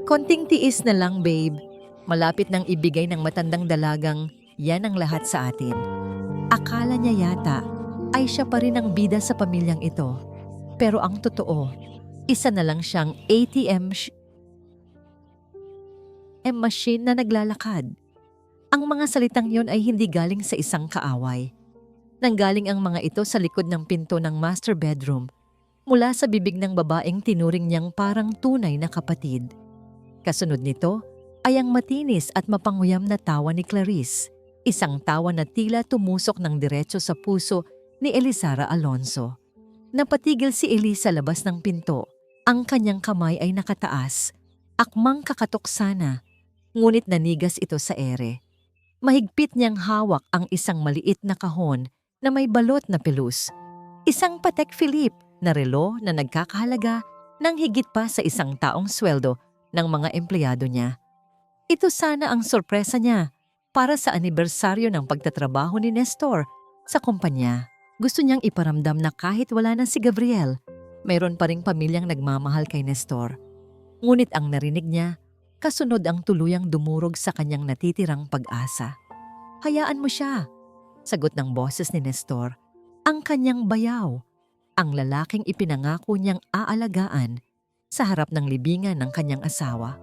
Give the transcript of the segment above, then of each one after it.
Konting tiis na lang, babe. Malapit nang ibigay ng matandang dalagang yan ang lahat sa atin. Akala niya yata ay siya pa rin ang bida sa pamilyang ito. Pero ang totoo, isa na lang siyang machine na naglalakad. Ang mga salitang yon ay hindi galing sa isang kaaway. Nanggaling ang mga ito sa likod ng pinto ng master bedroom mula sa bibig ng babaeng tinuring niyang parang tunay na kapatid. Kasunod nito ay ang matinis at mapanguyam na tawa ni Clarice, isang tawa na tila tumusok ng diretso sa puso ni Elizara Alonso. Napatigil si Eli sa labas ng pinto. Ang kanyang kamay ay nakataas, akmang kakatok sana, ngunit nanigas ito sa ere. Mahigpit niyang hawak ang isang maliit na kahon na may balot na pelus. Isang Patek Philippe na relo na nagkakahalaga ng higit pa sa isang taong sweldo ng mga empleyado niya. Ito sana ang sorpresa niya para sa anibersaryo ng pagtatrabaho ni Nestor sa kumpanya. Gusto niyang iparamdam na kahit wala na si Gabriel, mayroon pa ring pamilyang nagmamahal kay Nestor. Ngunit ang narinig niya, kasunod ang tuluyang dumurog sa kanyang natitirang pag-asa. Hayaan mo siya, sagot ng boses ni Nestor, ang kanyang bayaw, ang lalaking ipinangako niyang aalagaan sa harap ng libingan ng kanyang asawa.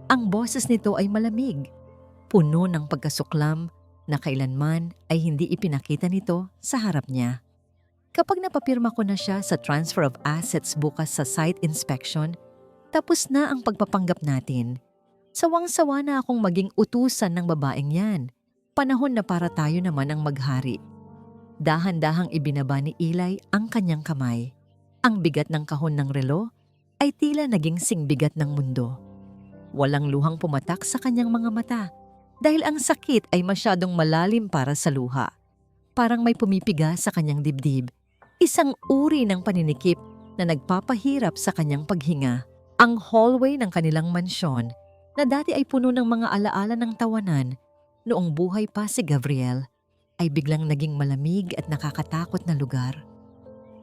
Ang boses nito ay malamig, puno ng pagkasuklam na kailanman ay hindi ipinakita nito sa harap niya. Kapag napapirma ko na siya sa transfer of assets bukas sa site inspection, tapos na ang pagpapanggap natin. Sawang-sawa na akong maging utusan ng babaeng yan. Panahon na para tayo naman ang maghari. Dahan-dahang ibinaba ni Eli ang kanyang kamay. Ang bigat ng kahon ng relo ay tila naging singbigat ng mundo. Walang luhang pumatak sa kanyang mga mata dahil ang sakit ay masyadong malalim para sa luha. Parang may pumipiga sa kanyang dibdib. Isang uri ng paninikip na nagpapahirap sa kanyang paghinga. Ang hallway ng kanilang mansyon na dati ay puno ng mga alaala ng tawanan noong buhay pa si Gabriel, ay biglang naging malamig at nakakatakot na lugar.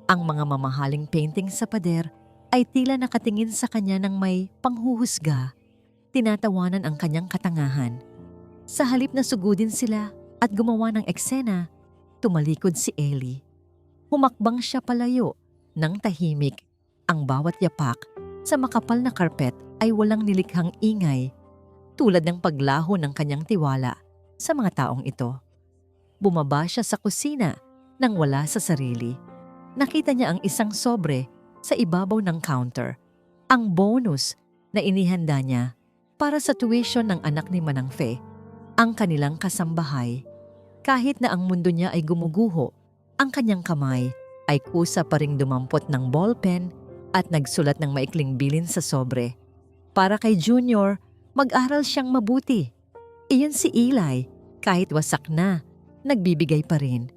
Ang mga mamahaling painting sa pader ay tila nakatingin sa kanya ng may panghuhusga, tinatawanan ang kanyang katangahan. Sa halip na sugudin sila at gumawa ng eksena, tumalikod si Eli. Humakbang siya palayo ng tahimik. Ang bawat yapak sa makapal na karpet ay walang nilikhang ingay, tulad ng paglaho ng kanyang tiwala sa mga taong ito. Bumaba siya sa kusina nang wala sa sarili. Nakita niya ang isang sobre sa ibabaw ng counter, ang bonus na inihanda niya para sa tuition ng anak ni Manang Fe, ang kanilang kasambahay. Kahit na ang mundo niya ay gumuguho, ang kanyang kamay ay kusa pa ring dumampot ng ballpen at nagsulat ng maikling bilin sa sobre. Para kay Junior, mag-aral siyang mabuti. Iyon si Eli, kahit wasak na, nagbibigay pa rin.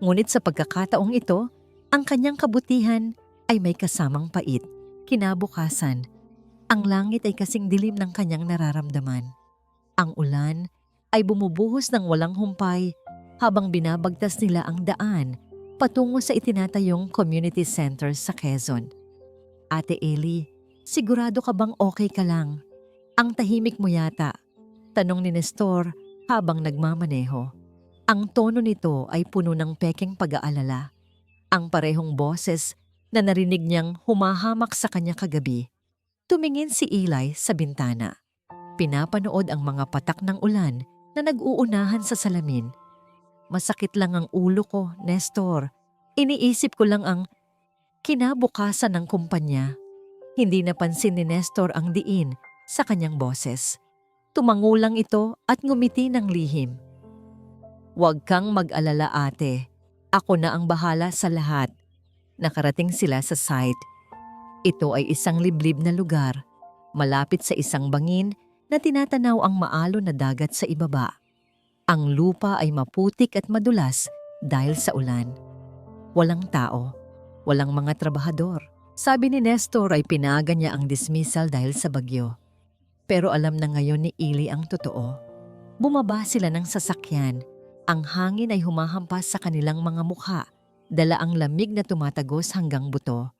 Ngunit sa pagkakataong ito, ang kanyang kabutihan ay may kasamang pait. Kinabukasan, ang langit ay kasing dilim ng kanyang nararamdaman. Ang ulan ay bumubuhos ng walang humpay habang binabagtas nila ang daan patungo sa itinatayong community center sa Quezon. Ate Eli, sigurado ka bang okay ka lang? Ang tahimik mo yata, tanong ni Nestor habang nagmamaneho. Ang tono nito ay puno ng pekeng pag-aalala. Ang parehong boses na narinig niyang humahamak sa kanya kagabi. Tumingin si Eli sa bintana. Pinapanood ang mga patak ng ulan na nag-uunahan sa salamin. Masakit lang ang ulo ko, Nestor. Iniisip ko lang ang kinabukasan ng kumpanya. Hindi napansin ni Nestor ang diin sa kanyang boses. Tumangulang ito at ngumiti ng lihim. Huwag kang mag-alala, ate. Ako na ang bahala sa lahat. Nakarating sila sa site. Ito ay isang liblib na lugar, malapit sa isang bangin na tinatanaw ang maalon na dagat sa ibaba. Ang lupa ay maputik at madulas dahil sa ulan. Walang tao, walang mga trabahador. Sabi ni Nestor ay pinaga niya ang dismissal dahil sa bagyo. Pero alam na ngayon ni Eli ang totoo. Bumaba sila ng sasakyan. Ang hangin ay humahampas sa kanilang mga mukha, dala ang lamig na tumatagos hanggang buto.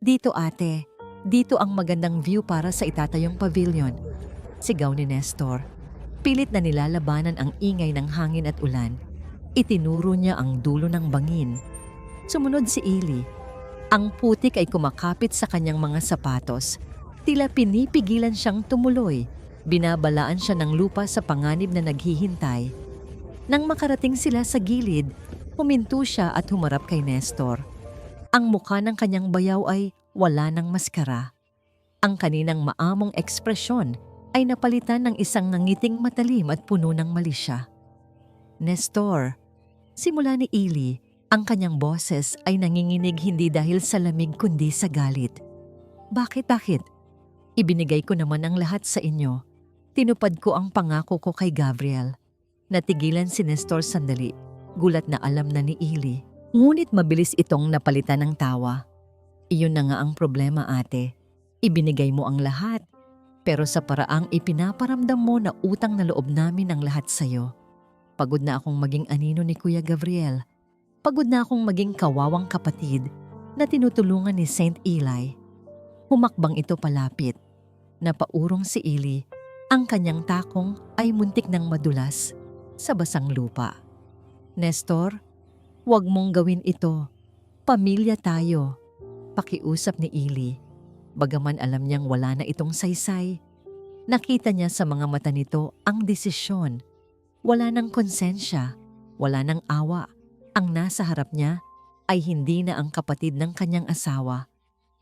Dito ate, Dito ang magandang view para sa itatayong pavilion. Sigaw ni Nestor. Pilit na nilalabanan ang ingay ng hangin at ulan. Itinuro niya ang dulo ng bangin. Sumunod si Ili. Ang putik ay kumakapit sa kanyang mga sapatos. Tila pinipigilan siyang tumuloy. Binabalaan siya ng lupa sa panganib na naghihintay. Nang makarating sila sa gilid, huminto siya at humarap kay Nestor. Ang mukha ng kanyang bayaw ay wala ng maskara. Ang kaninang maamong ekspresyon ay napalitan ng isang nangiting matalim at puno ng malisya. Nestor, simula ni Ili, ang kanyang boses ay nanginginig hindi dahil sa lamig kundi sa galit. Bakit? Ibinigay ko naman ang lahat sa inyo. Tinupad ko ang pangako ko kay Gabriel. Natigilan si Nestor sandali, gulat na alam na ni Ili. Ngunit mabilis itong napalitan ng tawa. Iyon na nga ang problema, ate. Ibinigay mo ang lahat. Pero sa paraang ipinaparamdam mo na utang na loob namin ang lahat sa'yo. Pagod na akong maging anino ni Kuya Gabriel. Pagod na akong maging kawawang kapatid na tinutulungan ni Saint Eli. Humakbang ito palapit. Napaurong si Ili. Ang kanyang takong ay muntik ng madulas sa basang lupa. Nestor, huwag mong gawin ito. Pamilya tayo. Pakiusap ni Ili. Bagaman alam niyang wala na itong saysay, nakita niya sa mga mata nito ang desisyon. Wala ng konsensya, wala ng awa. Ang nasa harap niya ay hindi na ang kapatid ng kanyang asawa,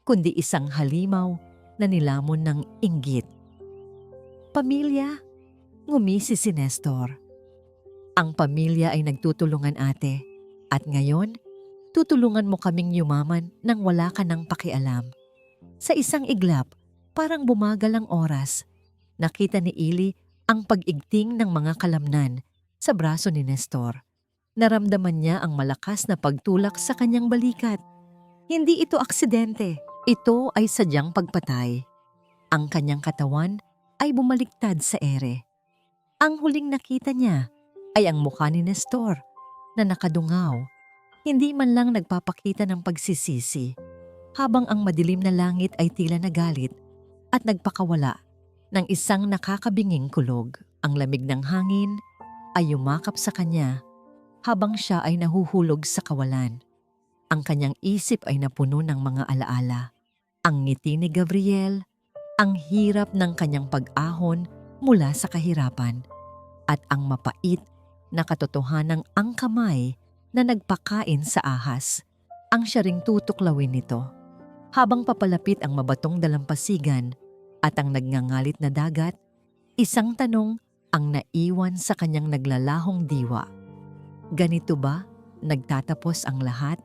kundi isang halimaw na nilamon ng inggit. Pamilya? Ngumisi si Nestor. Ang pamilya ay nagtutulungan, ate. At ngayon, tutulungan mo kaming yumaman nang wala ka ng pakialam. Sa isang iglap, parang bumagal ang oras. Nakita ni Ili ang pag-igting ng mga kalamnan sa braso ni Nestor. Naramdaman niya ang malakas na pagtulak sa kanyang balikat. Hindi ito aksidente. Ito ay sadyang pagpatay. Ang kanyang katawan ay bumaliktad sa ere. Ang huling nakita niya ay ang mukha ni Nestor na nakadungaw. Hindi man lang nagpapakita ng pagsisisi. Habang ang madilim na langit ay tila nagalit at nagpakawala ng isang nakakabinging kulog. Ang lamig ng hangin ay yumakap sa kanya habang siya ay nahuhulog sa kawalan. Ang kanyang isip ay napuno ng mga alaala. Ang ngiti ni Gabriel, ang hirap ng kanyang pag-ahon mula sa kahirapan, at ang mapait na katotohanang ang kamay na nagpakain sa ahas ang siya ring tutuklawin nito. Habang papalapit ang mabatong dalampasigan at ang nagngangalit na dagat, isang tanong ang naiwan sa kanyang naglalahong diwa. Ganito ba nagtatapos ang lahat?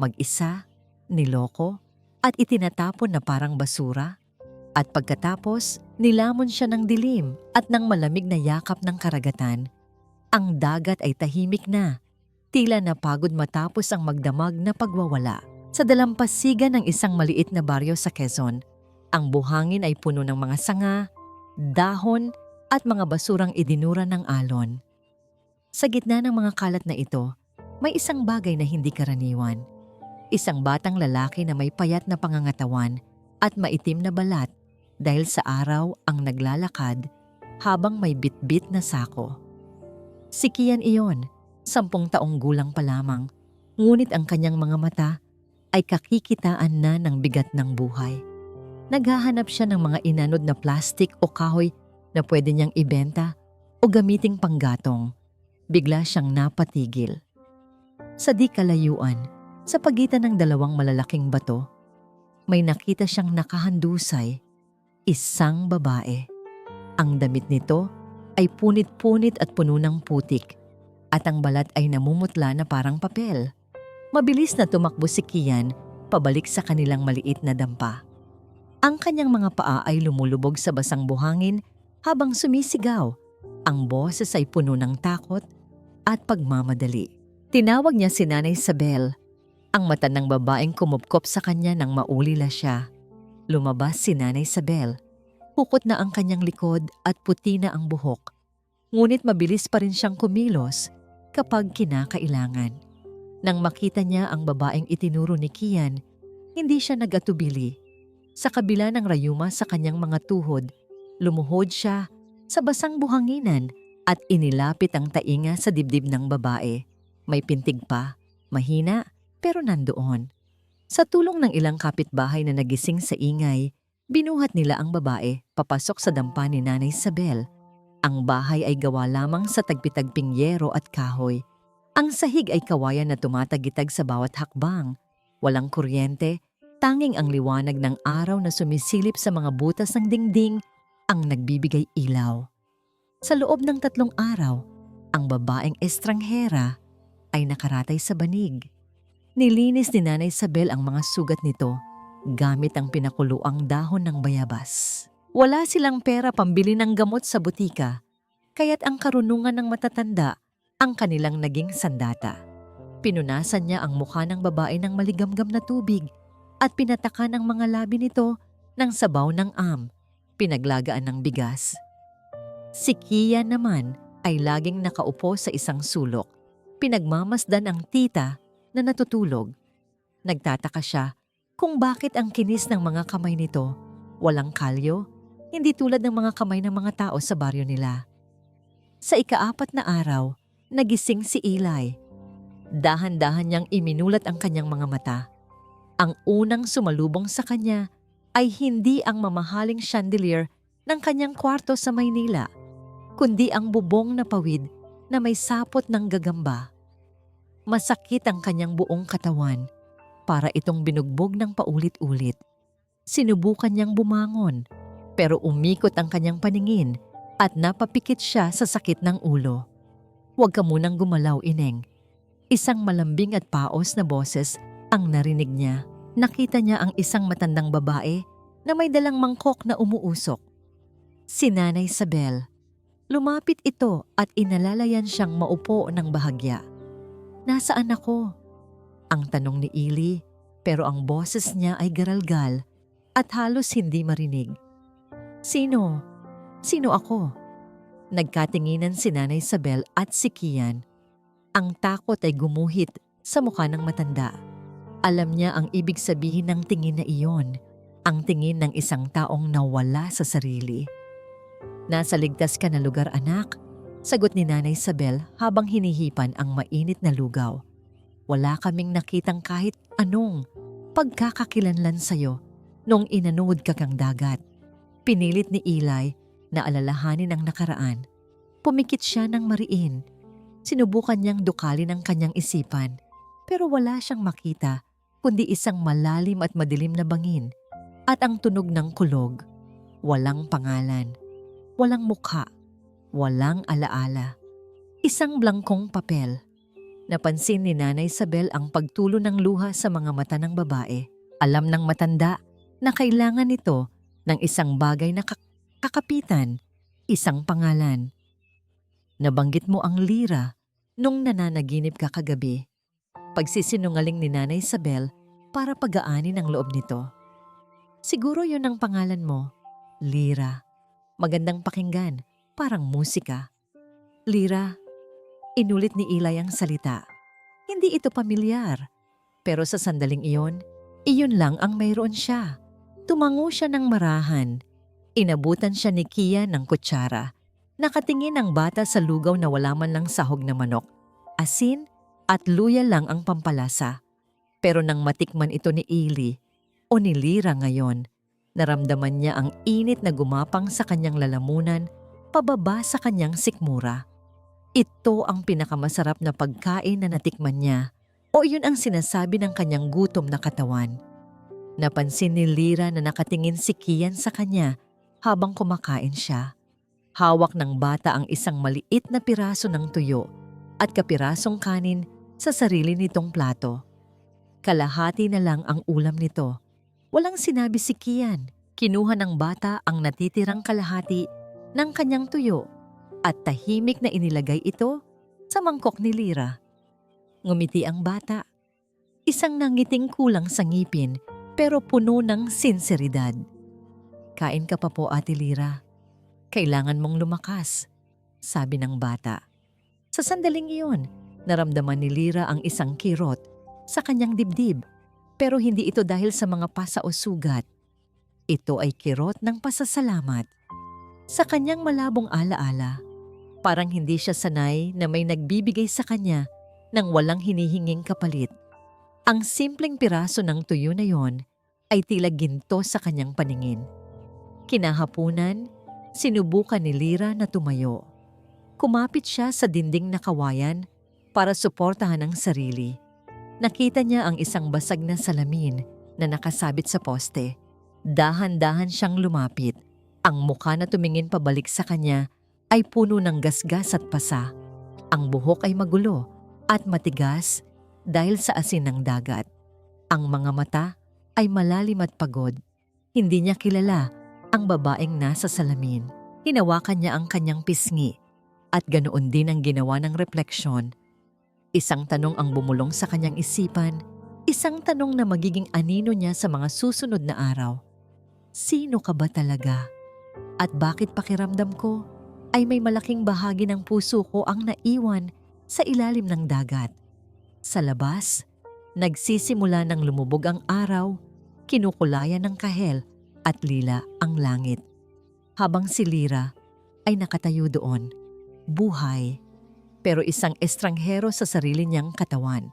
Mag-isa, niloko, at itinatapon na parang basura? At pagkatapos, nilamon siya ng dilim at ng malamig na yakap ng karagatan. Ang dagat ay tahimik na, tila napagod matapos ang magdamag na pagwawala. Sa dalampasigan ng isang maliit na baryo sa Quezon, ang buhangin ay puno ng mga sanga, dahon at mga basurang idinura ng alon. Sa gitna ng mga kalat na ito, may isang bagay na hindi karaniwan. Isang batang lalaki na may payat na pangangatawan at maitim na balat dahil sa araw ang naglalakad habang may bitbit na sako. Si Kian iyon, 10 taong gulang pa lamang, ngunit ang kanyang mga mata ay kakikitaan na ng bigat ng buhay. Naghahanap siya ng mga inanod na plastik o kahoy na pwede niyang ibenta o gamiting panggatong. Bigla siyang napatigil. Sa di kalayuan, sa pagitan ng 2 malalaking bato, may nakita siyang nakahandusay, isang babae. Ang damit nito ay punit-punit at puno ng putik, at ang balat ay namumutla na parang papel. Mabilis na tumakbo si Kian pabalik sa kanilang maliit na dampa. Ang kanyang mga paa ay lumulubog sa basang buhangin habang sumisigaw. Ang boses ay puno ng takot at pagmamadali. Tinawag niya si Nanay Isabel. Ang mata ng babaeng kumupkop sa kanya nang maulila siya. Lumabas si Nanay Isabel. Hukot na ang kanyang likod at puti na ang buhok. Ngunit mabilis pa rin siyang kumilos kapag kinakailangan. Nang makita niya ang babaeng itinuro ni Kian, hindi siya nagatubili. Sa kabila ng rayuma sa kanyang mga tuhod, lumuhod siya sa basang buhanginan at inilapit ang tainga sa dibdib ng babae. May pintig pa, mahina pero nandoon. Sa tulong ng ilang kapitbahay na nagising sa ingay, binuhat nila ang babae papasok sa dampa ni Nanay Isabel. Ang bahay ay gawa lamang sa tagpitagping yero at kahoy. Ang sahig ay kawayan na tumatagitag sa bawat hakbang. Walang kuryente, tanging ang liwanag ng araw na sumisilip sa mga butas ng dingding ang nagbibigay ilaw. Sa loob ng 3 araw, ang babaeng estranghera ay nakaratay sa banig. Nilinis ni Nanay Isabel ang mga sugat nito gamit ang pinakuluang dahon ng bayabas. Wala silang pera pambili ng gamot sa butika, kaya't ang karunungan ng matatanda ang kanilang naging sandata. Pinunasan niya ang mukha ng babae ng maligamgam na tubig at pinatakan ang mga labi nito ng sabaw ng pinaglagaan ng bigas. Si Kia naman ay laging nakaupo sa isang sulok. Pinagmamasdan ang tita na natutulog. Nagtataka siya kung bakit ang kinis ng mga kamay nito walang kalyo, hindi tulad ng mga kamay ng mga tao sa baryo nila. Sa ika-4 na araw, nagising si Eli. Dahan-dahan niyang iminulat ang kanyang mga mata. Ang unang sumalubong sa kanya ay hindi ang mamahaling chandelier ng kanyang kwarto sa Maynila, kundi ang bubong na pawid na may sapot ng gagamba. Masakit ang kanyang buong katawan para itong binugbog ng paulit-ulit. Sinubukan niyang bumangon pero umikot ang kanyang paningin at napapikit siya sa sakit ng ulo. "Huwag ka munang gumalaw, Ineng." Isang malambing at paos na boses ang narinig niya. Nakita niya ang isang matandang babae na may dalang mangkok na umuusok. Si Nanay Isabel. Lumapit ito at inalalayan siyang maupo ng bahagya. "Nasaan ako?" ang tanong ni Eli, pero ang boses niya ay garalgal at halos hindi marinig. Sino? Sino ako?" Nagkatinginan si Nanay Isabel at si Kian. Ang takot ay gumuhit sa mukha ng matanda. Alam niya ang ibig sabihin ng tingin na iyon, ang tingin ng isang taong nawala sa sarili. "Nasa ligtas ka na lugar, anak," sagot ni Nanay Isabel habang hinihipan ang mainit na lugaw. "Wala kaming nakitang kahit anong pagkakakilanlan sa'yo nung inanood ka kang dagat." Pinilit ni Eli na alalahanin ang nakaraan. Pumikit siya ng mariin. Sinubukan niyang dukalin ang kanyang isipan, pero wala siyang makita kundi isang malalim at madilim na bangin at ang tunog ng kulog. Walang pangalan, walang mukha, walang alaala. Isang blangkong papel. Napansin ni Nanay Isabel ang pagtulo ng luha sa mga mata ng babae. Alam ng matanda na kailangan nito ng isang bagay na kakapitan, isang pangalan. "Nabanggit mo ang lira nung nananaginip ka kagabi." Pagsisinungaling ni Nanay Isabel para pagaanin ang loob nito. "Siguro yun ang pangalan mo, lira. Magandang pakinggan, parang musika." "Lira," inulit ni Eli ang salita. Hindi ito pamilyar, pero sa sandaling iyon lang ang mayroon siya. Tumango siya ng marahan. Inabutan siya ni Kia ng kutsara. Nakatingin ang bata sa lugaw na wala man lang sahog na manok. Asin at luya lang ang pampalasa. Pero nang matikman ito ni Eli o ni Lira ngayon, naramdaman niya ang init na gumapang sa kanyang lalamunan pababa sa kanyang sikmura. Ito ang pinakamasarap na pagkain na natikman niya, o iyon ang sinasabi ng kanyang gutom na katawan. Napansin ni Lira na nakatingin si Kian sa kanya habang kumakain siya. Hawak ng bata ang isang maliit na piraso ng tuyo at kapirasong kanin sa sarili nitong plato. Kalahati na lang ang ulam nito. Walang sinabi si Kian. Kinuha ng bata ang natitirang kalahati ng kanyang tuyo at tahimik na inilagay ito sa mangkok ni Lira. Ngumiti ang bata. Isang nangiting kulang sa ngipin pero puno ng sinseridad. "Kain ka pa po, Ate Lira. Kailangan mong lumakas," sabi ng bata. Sa sandaling iyon, naramdaman ni Lira ang isang kirot sa kanyang dibdib, pero hindi ito dahil sa mga pasa o sugat. Ito ay kirot ng pasasalamat. Sa kanyang malabong alaala, parang hindi siya sanay na may nagbibigay sa kanya ng walang hinihinging kapalit. Ang simpleng piraso ng tuyo na yon ay tila ginto sa kanyang paningin. Kinahapunan, sinubukan ni Lyra na tumayo. Kumapit siya sa dinding na kawayan para suportahan ang sarili. Nakita niya ang isang basag na salamin na nakasabit sa poste. Dahan-dahan siyang lumapit. Ang mukha na tumingin pabalik sa kanya ay puno ng gasgas at pasa. Ang buhok ay magulo at matigas dahil sa asin ng dagat. Ang mga mata ay malalim at pagod. Hindi niya kilala ang babaeng nasa salamin. Hinawakan niya ang kanyang pisngi at ganoon din ang ginawa ng refleksyon. Isang tanong ang bumulong sa kanyang isipan, isang tanong na magiging anino niya sa mga susunod na araw. Sino ka ba talaga? At bakit pakiramdam ko ay may malaking bahagi ng puso ko ang naiwan sa ilalim ng dagat? Sa labas, nagsisimula ng lumubog ang araw, kinukulayan ng kahel at lila ang langit. Habang si Lyra ay nakatayo doon, buhay, pero isang estranghero sa sarili niyang katawan.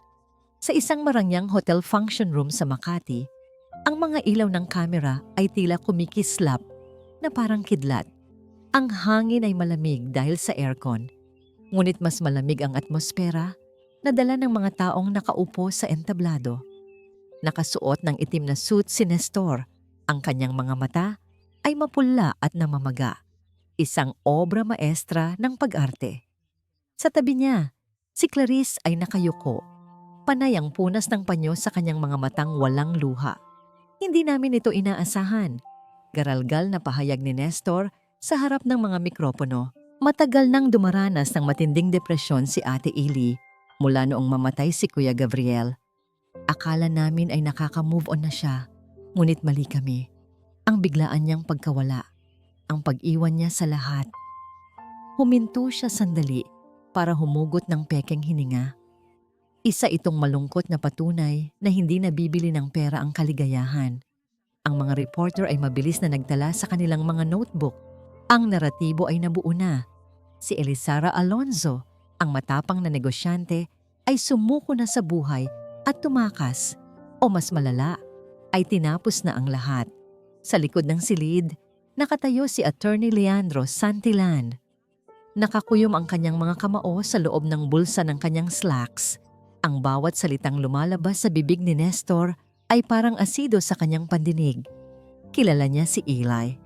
Sa isang marangyang hotel function room sa Makati, ang mga ilaw ng kamera ay tila kumikislap na parang kidlat. Ang hangin ay malamig dahil sa aircon, ngunit mas malamig ang atmosfera na dala ng mga taong nakaupo sa entablado. Nakasuot ng itim na suit si Nestor. Ang kanyang mga mata ay mapula at namamaga. Isang obra maestra ng pag-arte. Sa tabi niya, si Clarice ay nakayuko. Panay ang punas ng panyo sa kanyang mga matang walang luha. Hindi namin ito inaasahan. Garalgal na pahayag ni Nestor sa harap ng mga mikropono. Matagal nang dumaranas ng matinding depresyon si Ate Ili mula noong mamatay si Kuya Gabriel. Akala namin ay nakaka-move on na siya, ngunit mali kami. Ang biglaan niyang pagkawala, ang pag-iwan niya sa lahat. Huminto siya sandali para humugot ng pekeng hininga. Isa itong malungkot na patunay na hindi nabibili ng pera ang kaligayahan. Ang mga reporter ay mabilis na nagtala sa kanilang mga notebook. Ang naratibo ay nabuo na. Si Elisara Alonzo, ang matapang na negosyante, ay sumuko na sa buhay at tumakas. O mas malala, ay tinapos na ang lahat. Sa likod ng silid, nakatayo si Attorney Leandro Santillan. Nakakuyom ang kanyang mga kamao sa loob ng bulsa ng kanyang slacks. Ang bawat salitang lumalabas sa bibig ni Nestor ay parang asido sa kanyang pandinig. Kilala niya si Eli.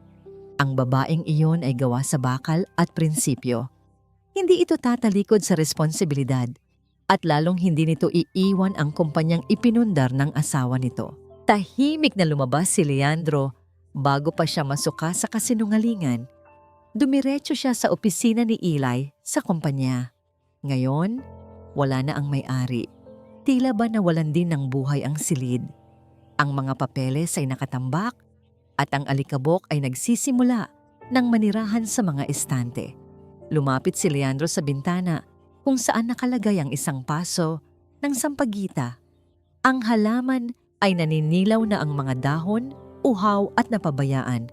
Ang babaeng iyon ay gawa sa bakal at prinsipyo. Hindi ito tatalikod sa responsibilidad at lalong hindi nito iiwan ang kumpanyang ipinundar ng asawa nito. Tahimik na lumabas si Leandro bago pa siya masuka sa kasinungalingan. Dumiretso siya sa opisina ni Eli sa kumpanya. Ngayon, wala na ang may-ari. Tila ba nawalan din ng buhay ang silid. Ang mga papeles ay nakatambak at ang alikabok ay nagsisimula ng manirahan sa mga estante. Lumapit si Leandro sa bintana kung saan nakalagay ang isang paso ng sampagita. Ang halaman ay naninilaw na ang mga dahon, uhaw at napabayaan,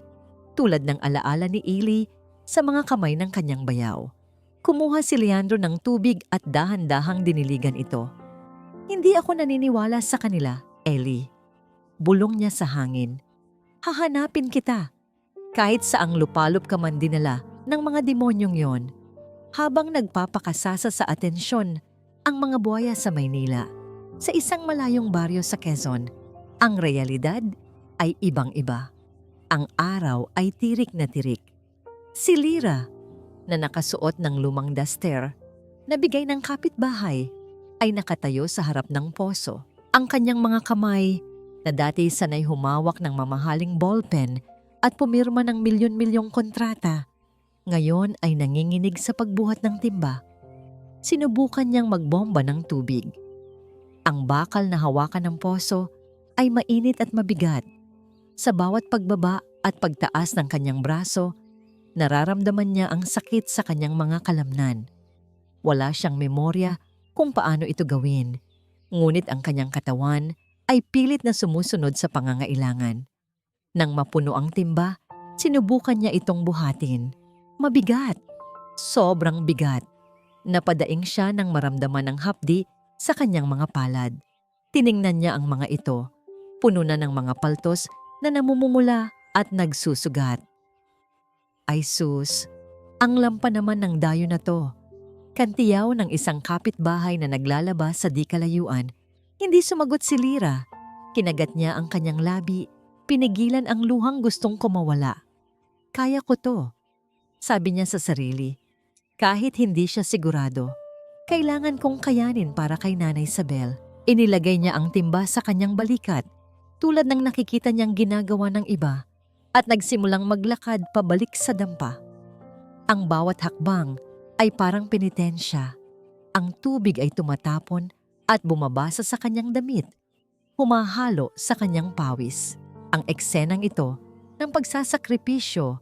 tulad ng alaala ni Eli sa mga kamay ng kanyang bayaw. Kumuha si Leandro ng tubig at dahan-dahang diniligan ito. Hindi ako naniniwala sa kanila, Ellie. Bulong niya sa hangin. Hahanapin kita. Kahit saang lupalop ka man dinala ng mga demonyong yon. Habang nagpapakasasa sa atensyon ang mga buhaya sa Maynila, sa isang malayong baryo sa Quezon, ang realidad ay ibang-iba. Ang araw ay tirik na tirik. Si Lyra, na nakasuot ng lumang duster na bigay ng kapitbahay, ay nakatayo sa harap ng poso. Ang kanyang mga kamay, na dati sanay humawak ng mamahaling ballpen at pumirma ng milyon-milyong kontrata, ngayon ay nanginginig sa pagbuhat ng timba. Sinubukan niyang magbomba ng tubig. Ang bakal na hawakan ng poso ay mainit at mabigat. Sa bawat pagbaba at pagtaas ng kanyang braso, nararamdaman niya ang sakit sa kanyang mga kalamnan. Wala siyang memorya kung paano ito gawin, ngunit ang kanyang katawan ay pilit na sumusunod sa pangangailangan. Nang mapuno ang timba, sinubukan niya itong buhatin. Mabigat. Sobrang bigat. Napadaing siya nang maramdaman ng hapdi sa kanyang mga palad. Tiningnan niya ang mga ito. Puno na ng mga paltos na namumumula at nagsusugat. Ay sus, ang lampa naman ng dayo na to. Kantiyaw ng isang kapitbahay na naglalabas sa di kalayuan. Hindi sumagot si Lyra. Kinagat niya ang kanyang labi. Pinigilan ang luhang gustong kumawala. Kaya ko to, sabi niya sa sarili. Kahit hindi siya sigurado, kailangan kong kayanin para kay Nanay Isabel. Inilagay niya ang timba sa kanyang balikat, tulad ng nakikita niyang ginagawa ng iba, at nagsimulang maglakad pabalik sa dampa. Ang bawat hakbang ay parang penitensya. Ang tubig ay tumatapon at bumabasa sa kanyang damit, humahalo sa kanyang pawis. Ang eksenang ito ng pagsasakripisyo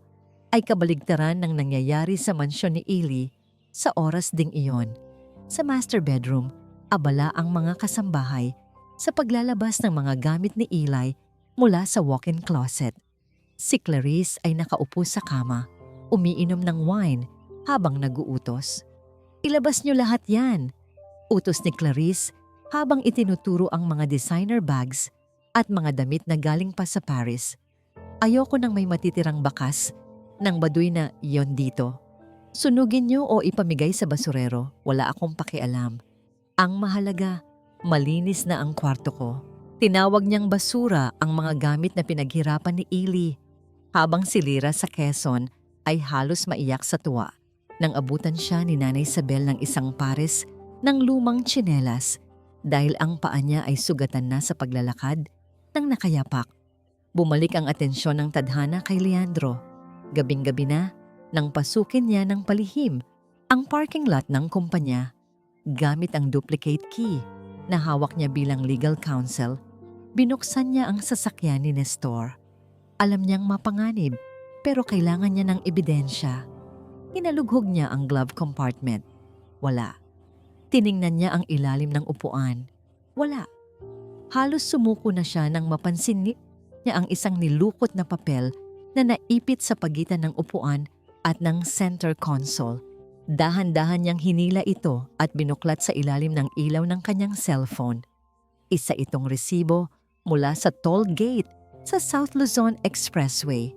ay kabaligtaran ng nangyayari sa mansyon ni Eli sa oras ding iyon. Sa master bedroom, abala ang mga kasambahay sa paglalabas ng mga gamit ni Eli mula sa walk-in closet. Si Clarice ay nakaupo sa kama, umiinom ng wine habang naguutos. "Ilabas niyo lahat yan," utos ni Clarice habang itinuturo ang mga designer bags at mga damit na galing pa sa Paris. "Ayoko nang may matitirang bakas ng baduy na yon dito. Sunugin niyo o ipamigay sa basurero, wala akong pakialam. Ang mahalaga, malinis na ang kwarto ko." Tinawag niyang basura ang mga gamit na pinaghirapan ni Eli, habang si Lyra sa Quezon ay halos maiyak sa tuwa nang abutan siya ni Nanay Isabel ng isang pares ng lumang tsinelas dahil ang paa niya ay sugatan na sa paglalakad nang nakayapak. Bumalik ang atensyon ng tadhana kay Leandro. Gabing-gabi na, nang pasukin niya ng palihim ang parking lot ng kumpanya. Gamit ang duplicate key na hawak niya bilang legal counsel, binuksan niya ang sasakyan ni Nestor. Alam niyang mapanganib, pero kailangan niya ng ebidensya. Inalughog niya ang glove compartment. Wala. Tiningnan niya ang ilalim ng upuan. Wala. Halos sumuko na siya nang mapansin niya ang isang nilukot na papel na naipit sa pagitan ng upuan at ng center console. Dahan-dahan niyang hinila ito at binuklat sa ilalim ng ilaw ng kanyang cellphone. Isa itong resibo mula sa toll gate sa South Luzon Expressway.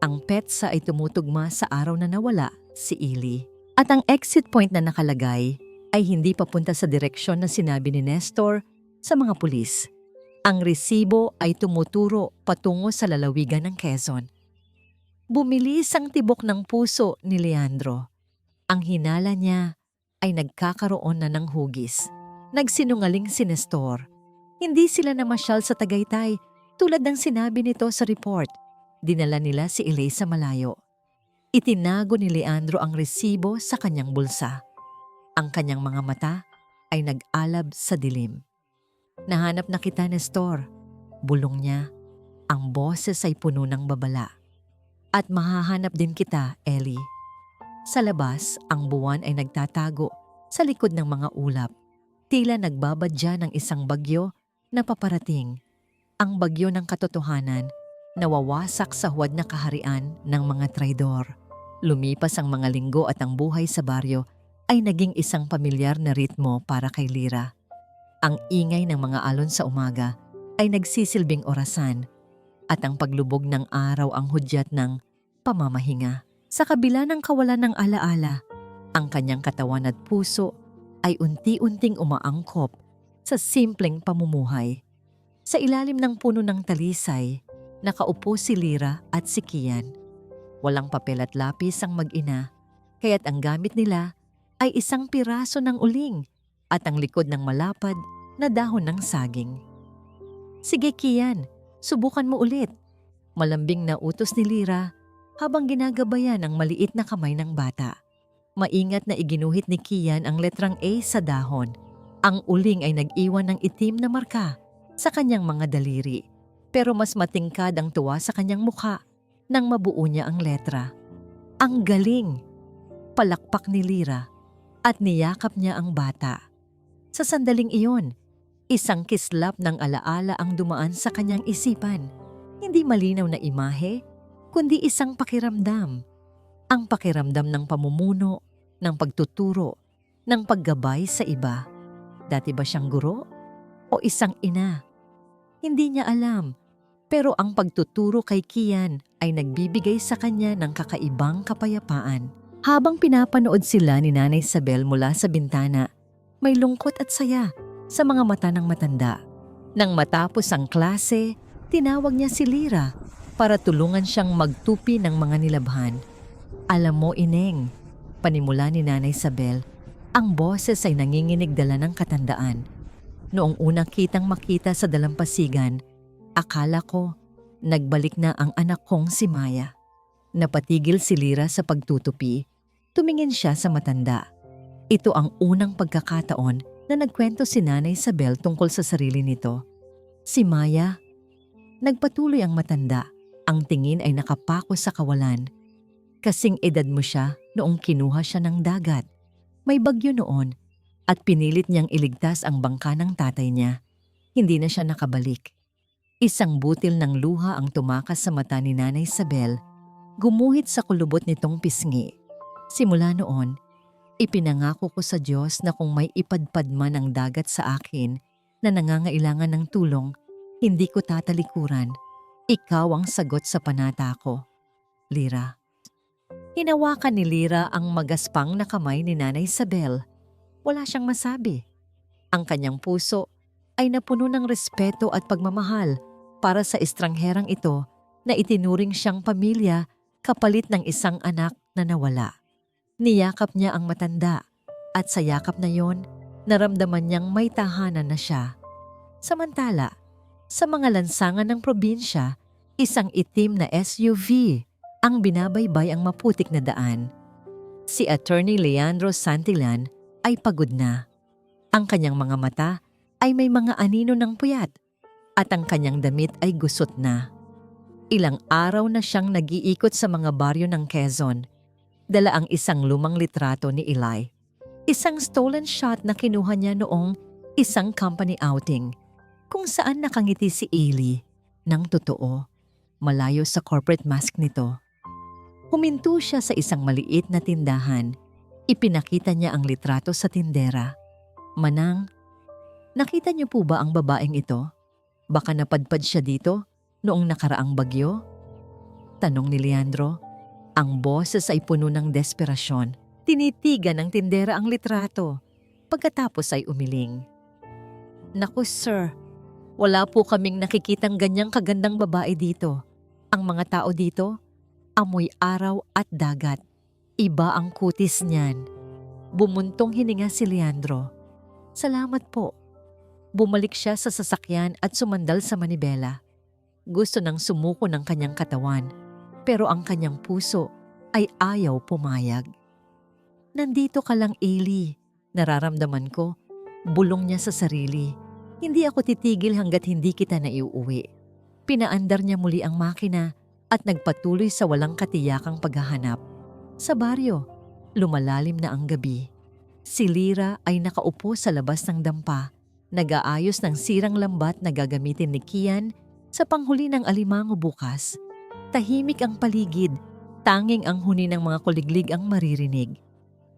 Ang petsa ay tumutugma sa araw na nawala si Eli. At ang exit point na nakalagay ay hindi papunta sa direksyon na sinabi ni Nestor sa mga pulis. Ang resibo ay tumuturo patungo sa lalawigan ng Quezon. Bumilis ang tibok ng puso ni Leandro. Ang hinala niya ay nagkakaroon na ng hugis. Nagsinungaling si Nestor. Hindi sila namasyal sa Tagaytay tulad ng sinabi nito sa report. Dinala nila si Eli sa malayo. Itinago ni Leandro ang resibo sa kanyang bulsa. Ang kanyang mga mata ay nag-alab sa dilim. "Nahanap na kita, Nestor," bulong niya. Ang boses ay puno ng babala. "At mahahanap din kita, Ellie." Sa labas, ang buwan ay nagtatago sa likod ng mga ulap. Tila nagbabadya ng isang bagyo na paparating. Ang bagyo ng katotohanan, nawawasak sa huwad na kaharian ng mga traidor. Lumipas ang mga linggo at ang buhay sa baryo ay naging isang pamilyar na ritmo para kay Lyra. Ang ingay ng mga alon sa umaga ay nagsisilbing orasan at ang paglubog ng araw ang hudyat ng pamamahinga. Sa kabila ng kawalan ng alaala, ang kanyang katawan at puso ay unti-unting umaangkop sa simpleng pamumuhay. Sa ilalim ng puno ng talisay, nakaupo si Lyra at si Kian. Walang papel at lapis ang mag-ina, kaya't ang gamit nila ay isang piraso ng uling at ang likod ng malapad na dahon ng saging. "Sige Kian, subukan mo ulit," malambing na utos ni Lyra habang ginagabayan ang maliit na kamay ng bata. Maingat na iginuhit ni Kian ang letrang A sa dahon. Ang uling ay nag-iwan ng itim na marka sa kanyang mga daliri, pero mas matingkad ang tuwa sa kanyang mukha nang mabuo niya ang letra. "Ang galing!" Palakpak ni Lyra at niyakap niya ang bata. Sa sandaling iyon, isang kislap ng alaala ang dumaan sa kanyang isipan. Hindi malinaw na imahe, kundi isang pakiramdam. Ang pakiramdam ng pamumuno, ng pagtuturo, ng paggabay sa iba. Dati ba siyang guro? O isang ina? Hindi niya alam. Pero ang pagtuturo kay Kian ay nagbibigay sa kanya ng kakaibang kapayapaan. Habang pinapanood sila ni Nanay Isabel mula sa bintana, may lungkot at saya sa mga mata ng matanda. Nang matapos ang klase, tinawag niya si Lyra para tulungan siyang magtupi ng mga nilabhan. Alam mo, Ineng, panimula ni Nanay Isabel, ang boses ay nanginginig dala ng katandaan. Noong unang kitang makita sa dalampasigan, akala ko nagbalik na ang anak kong si Maya. Napatigil si Lyra sa pagtutupi. Tumingin siya sa matanda. Ito ang unang pagkakataon na nagkwento si Nanay Isabel tungkol sa sarili nito. Si Maya. Nagpatuloy ang matanda. Ang tingin ay nakapako sa kawalan. Kasing edad mo siya noong kinuha siya ng dagat. May bagyo noon at pinilit niyang iligtas ang bangka ng tatay niya. Hindi na siya nakabalik. Isang butil ng luha ang tumakas sa mata ni Nanay Isabel. Gumuhit sa kulubot nitong pisngi. Simula noon, ipinangako ko sa Diyos na kung may ipadpad man ang dagat sa akin na nangangailangan ng tulong, hindi ko tatalikuran. Ikaw ang sagot sa panata ko. Lyra. Hinawakan ni Lyra ang magaspang na kamay ni Nanay Isabel. Wala siyang masabi. Ang kanyang puso ay napuno ng respeto at pagmamahal para sa estrangherang ito na itinuring siyang pamilya kapalit ng isang anak na nawala. Niyakap niya ang matanda at sa yakap na yon, naramdaman niyang may tahanan na siya. Samantala, sa mga lansangan ng probinsya, isang itim na SUV ang binabaybay ang maputik na daan. Si Attorney Leandro Santillan ay pagod na. Ang kanyang mga mata ay may mga anino ng puyat at ang kanyang damit ay gusot na. Ilang araw na siyang nag-iikot sa mga baryo ng Quezon. Dala ang isang lumang litrato ni Eli. Isang stolen shot na kinuha niya noong isang company outing kung saan nakangiti si Eli ng totoo, malayo sa corporate mask nito. Huminto siya sa isang maliit na tindahan. Ipinakita niya ang litrato sa tindera. Manang, nakita niyo po ba ang babaeng ito? Baka napadpad siya dito noong nakaraang bagyo? Tanong ni Leandro. Ang boses ay puno ng desperasyon. Tinitigan ng tindera ang litrato. Pagkatapos ay umiling. Naku sir, wala po kaming nakikitang ganyang kagandang babae dito. Ang mga tao dito, amoy araw at dagat. Iba ang kutis niyan. Bumuntong hininga si Leandro. Salamat po. Bumalik siya sa sasakyan at sumandal sa manibela. Gusto nang sumuko ng kanyang katawan, pero ang kanyang puso ay ayaw pumayag. Nandito ka lang, Eli. Nararamdaman ko, bulong niya sa sarili. Hindi ako titigil hanggat hindi kita naiuwi. Pinaandar niya muli ang makina at nagpatuloy sa walang katiyakang paghahanap. Sa baryo, lumalalim na ang gabi. Si Lyra ay nakaupo sa labas ng dampa, nag-aayos ng sirang lambat na gagamitin ni Kian sa panghuli ng alimango bukas. Tahimik ang paligid, tanging ang huni ng mga kuliglig ang maririnig.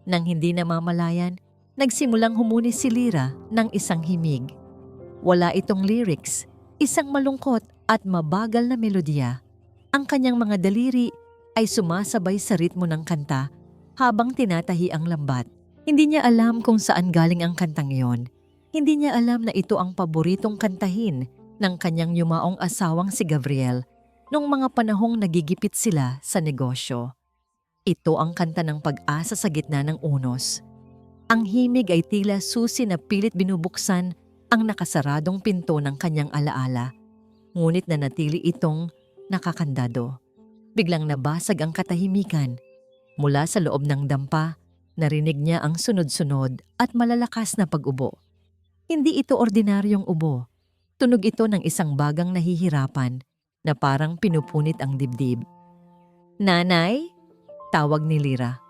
Nang hindi namamalayan, nagsimulang humuni si Lyra ng isang himig. Wala itong lyrics, isang malungkot at mabagal na melodiya. Ang kanyang mga daliri ay sumasabay sa ritmo ng kanta habang tinatahi ang lambat. Hindi niya alam kung saan galing ang kantang iyon. Hindi niya alam na ito ang paboritong kantahin ng kanyang yumaong asawang si Gabriel noong mga panahong nagigipit sila sa negosyo. Ito ang kanta ng pag-asa sa gitna ng unos. Ang himig ay tila susi na pilit binubuksan ang nakasaradong pinto ng kanyang alaala. Ngunit nanatili itong nakakandado. Biglang nabasag ang katahimikan. Mula sa loob ng dampa, narinig niya ang sunod-sunod at malalakas na pag-ubo. Hindi ito ordinaryong ubo. Tunog ito ng isang bagang nahihirapan na parang pinupunit ang dibdib. Nanay? Tawag ni Lyra.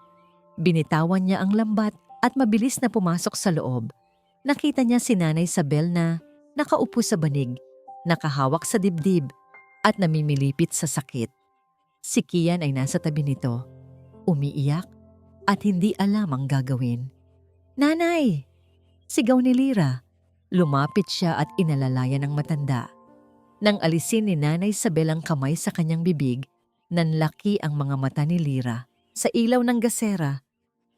Binitawan niya ang lambat at mabilis na pumasok sa loob. Nakita niya si Nanay Isabel na nakaupo sa banig, nakahawak sa dibdib, at namimilipit sa sakit. Si Kian ay nasa tabi nito, umiiyak at hindi alam ang gagawin. "Nanay!" Sigaw ni Lyra. Lumapit siya at inalalayan ng matanda. Nang alisin ni Nanay Isabel ang kamay sa kanyang bibig, nanlaki ang mga mata ni Lyra. Sa ilaw ng gasera,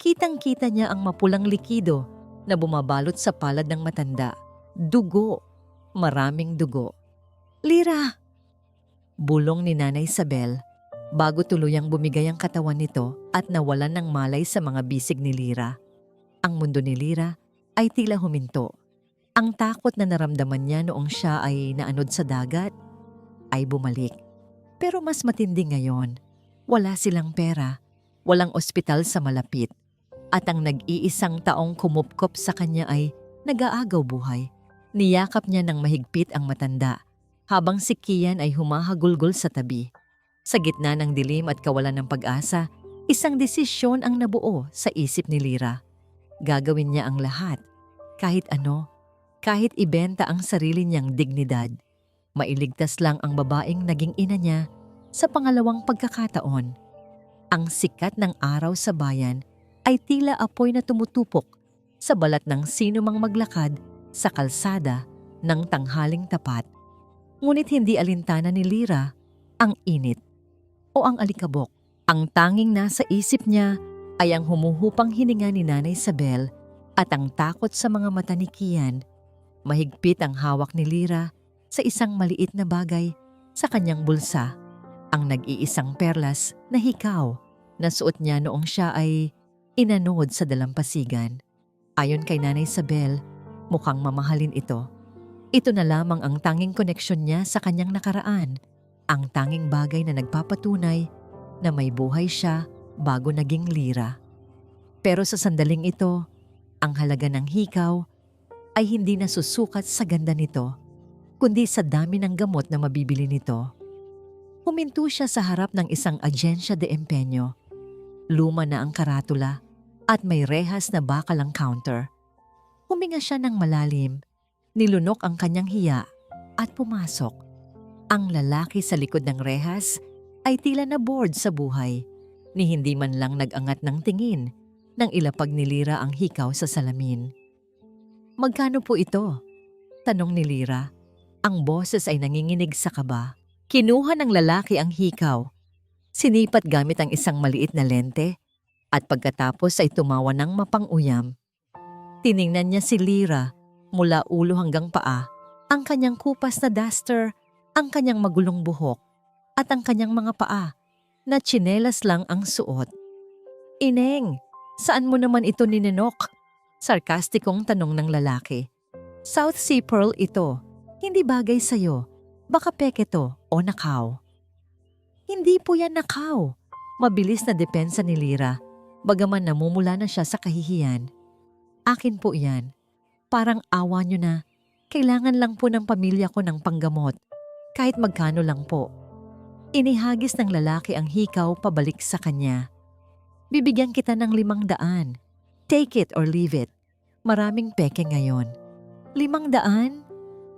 kitang-kita niya ang mapulang likido na bumabalot sa palad ng matanda. Dugo. Maraming dugo. "Lyra!" Bulong ni Nanay Isabel bago tuluyang bumigay ang katawan nito at nawalan ng malay sa mga bisig ni Lyra. Ang mundo ni Lyra ay tila huminto. Ang takot na naramdaman niya noong siya ay naanod sa dagat ay bumalik. Pero mas matindi ngayon. Wala silang pera, walang ospital sa malapit, at ang nag-iisang taong kumupkop sa kanya ay nag-aagaw buhay. Niyakap niya ng mahigpit ang matanda habang si Kian ay humahagulgol sa tabi. Sa gitna ng dilim at kawalan ng pag-asa, isang desisyon ang nabuo sa isip ni Lyra. Gagawin niya ang lahat, kahit ano, kahit ibenta ang sarili niyang dignidad. Mailigtas lang ang babaeng naging ina niya sa pangalawang pagkakataon. Ang sikat ng araw sa bayan ay tila apoy na tumutupok sa balat ng sino mang maglakad sa kalsada ng tanghaling tapat. Ngunit hindi alintana ni Lyra ang init o ang alikabok. Ang tanging nasa isip niya ay ang humuhupang hininga ni Nanay Isabel at ang takot sa mga mata ni Kian. Mahigpit ang hawak ni Lyra sa isang maliit na bagay sa kanyang bulsa, ang nag-iisang perlas na hikaw na suot niya noong siya ay inanod sa dalampasigan. Ayon kay Nanay Isabel, mukhang mamahalin ito. Ito na lamang ang tanging koneksyon niya sa kanyang nakaraan, ang tanging bagay na nagpapatunay na may buhay siya bago naging Lyra. Pero sa sandaling ito, ang halaga ng hikaw ay hindi nasusukat sa ganda nito, kundi sa dami ng gamot na mabibili nito. Huminto siya sa harap ng isang agyensya de empenyo. Luma na ang karatula at may rehas na bakal ang counter. Huminga siya ng malalim, nilunok ang kanyang hiya at pumasok. Ang lalaki sa likod ng rehas ay tila na bored sa buhay, ni hindi man lang nag-angat ng tingin nang ilapag ni Lyra ang hikaw sa salamin. "Magkano po ito?" tanong ni Lyra. Ang boses ay nanginginig sa kaba. Kinuha ng lalaki ang hikaw, sinipat gamit ang isang maliit na lente, at pagkatapos ay tumawa ng mapang-uyam. Tiningnan niya si Lyra mula ulo hanggang paa, ang kanyang kupas na duster, ang kanyang magulong buhok, at ang kanyang mga paa na tsinelas lang ang suot. "Ineng, saan mo naman ito ninenok?" Sarkastikong tanong ng lalaki. "South Sea Pearl ito. Hindi bagay sa'yo. Baka peke to o nakaw." "Hindi po yan nakaw." Mabilis na depensa ni Lyra, bagaman namumula na siya sa kahihiyan. "Akin po yan. Parang awa nyo na. Kailangan lang po ng pamilya ko ng panggamot. Kahit magkano lang po." Inihagis ng lalaki ang hikaw pabalik sa kanya. "Bibigyan kita ng 500. Take it or leave it. Maraming peke ngayon." 500?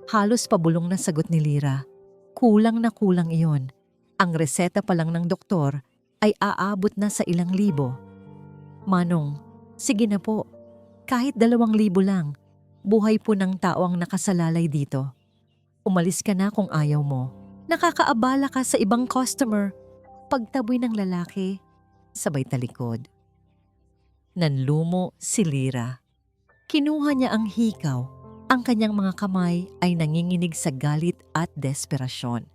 Halos pabulong na sagot ni Lyra. Kulang na kulang iyon. Ang reseta pa lang ng doktor ay aabot na sa ilang libo. "Manong, sige na po. Kahit 2,000 lang. Buhay po ng tao ang nakasalalay dito. Umalis ka na kung ayaw mo. Nakakaabala ka sa ibang customer." Pagtaboy ng lalaki, sabay talikod. Nanlumo si Lyra. Kinuha niya ang hikaw. Ang kanyang mga kamay ay nanginginig sa galit at desperasyon.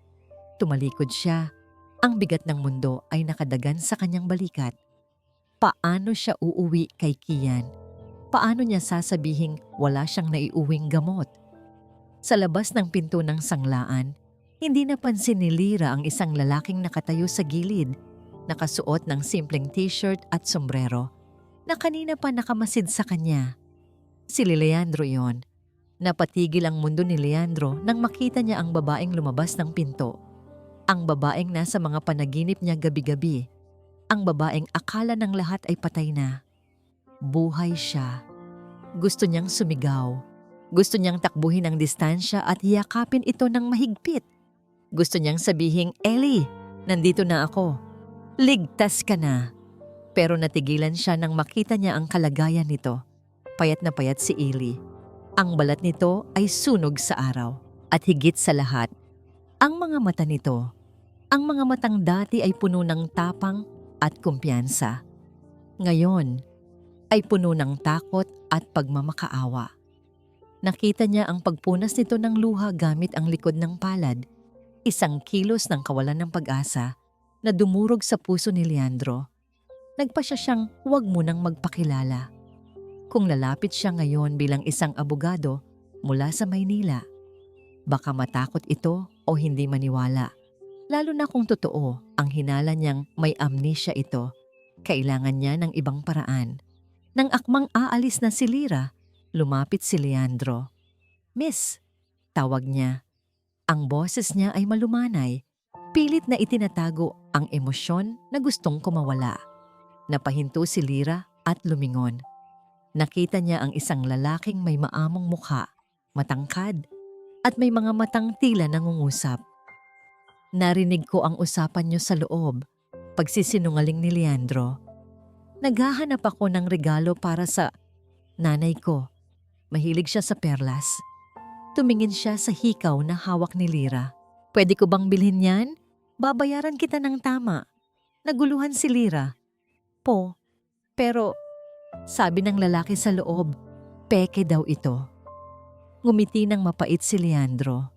Tumalikod siya. Ang bigat ng mundo ay nakadagan sa kanyang balikat. Paano siya uuwi kay Kian? Paano niya sasabihing wala siyang naiuwing gamot? Sa labas ng pinto ng sanglaan, hindi napansin ni Lyra ang isang lalaking nakatayo sa gilid, nakasuot ng simpleng t-shirt at sombrero, na kanina pa nakamasid sa kanya. Si Leandro yon. Napatigil ang mundo ni Leandro nang makita niya ang babaeng lumabas ng pinto. Ang babaeng nasa mga panaginip niya gabi-gabi. Ang babaeng akala ng lahat ay patay na. Buhay siya. Gusto niyang sumigaw. Gusto niyang takbuhin ang distansya at hiyakapin ito ng mahigpit. Gusto niyang sabihing, Ellie, nandito na ako. Ligtas ka na. Pero natigilan siya nang makita niya ang kalagayan nito. Payat na payat si Ellie. Ang balat nito ay sunog sa araw. At higit sa lahat, ang mga mata nito, ang mga matang dati ay puno ng tapang at kumpiyansa. Ngayon ay puno ng takot at pagmamakaawa. Nakita niya ang pagpunas nito ng luha gamit ang likod ng palad, isang kilos ng kawalan ng pag-asa na dumurog sa puso ni Leandro. Nagpasya siyang huwag munang magpakilala. Kung lalapit siya ngayon bilang isang abogado mula sa Maynila, baka matakot ito o hindi maniwala. Lalo na kung totoo ang hinala niyang may amnesia ito. Kailangan niya ng ibang paraan. Nang akmang aalis na si Lyra, lumapit si Leandro. Miss, tawag niya. Ang boses niya ay malumanay. Pilit na itinatago ang emosyon na gustong kumawala. Napahinto si Lyra at lumingon. Nakita niya ang isang lalaking may maamong mukha, matangkad, at may mga matang tila nangungusap. Narinig ko ang usapan niyo sa loob, pagsisinungaling ni Leandro. Naghahanap ako ng regalo para sa nanay ko. Mahilig siya sa perlas. Tumingin siya sa hikaw na hawak ni Lyra. Pwede ko bang bilhin yan? Babayaran kita ng tama. Naguluhan si Lyra. Pero sabi ng lalaki sa loob, peke daw ito. Ngumiti ng mapait si Leandro.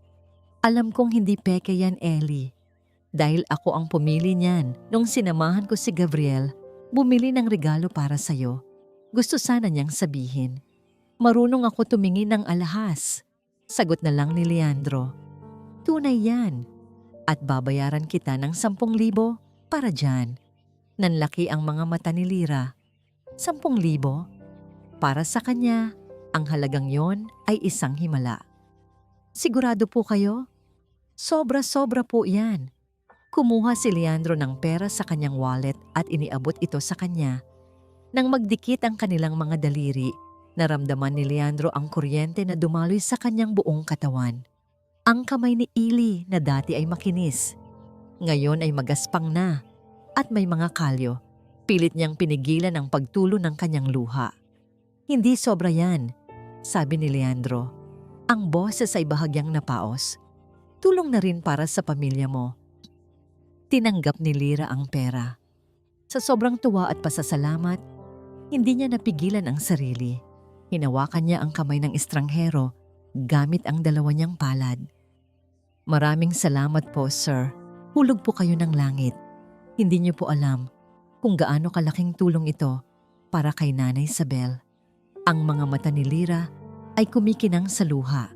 Alam kong hindi peke yan, Ellie. Dahil ako ang pumili niyan nung sinamahan ko si Gabriel, bumili ng regalo para sa'yo. Gusto sana niyang sabihin. Marunong ako tumingin ng alahas. Sagot na lang ni Leandro. Tunay yan. At babayaran kita ng 10,000 para dyan. Nanlaki ang mga mata ni Lyra. 10,000? Para sa kanya, ang halagang yon ay isang himala. Sigurado po kayo? Sobra-sobra po yan. Kumuha si Leandro ng pera sa kanyang wallet at iniabot ito sa kanya. Nang magdikit ang kanilang mga daliri, naramdaman ni Leandro ang kuryente na dumaloy sa kanyang buong katawan. Ang kamay ni Ellie na dati ay makinis, ngayon ay magaspang na at may mga kalyo. Pilit niyang pinigilan ang pagtulo ng kanyang luha. Hindi sobra yan, sabi ni Leandro. Ang boses ay bahagyang napaos. Tulong na rin para sa pamilya mo. Tinanggap ni Lyra ang pera. Sa sobrang tuwa at pasasalamat, hindi niya napigilan ang sarili. Hinawakan niya ang kamay ng estranghero gamit ang dalawa niyang palad. Maraming salamat po, sir. Hulog po kayo ng langit. Hindi niyo po alam kung gaano kalaking tulong ito para kay Nanay Isabel. Ang mga mata ni Lyra ay kumikinang sa luha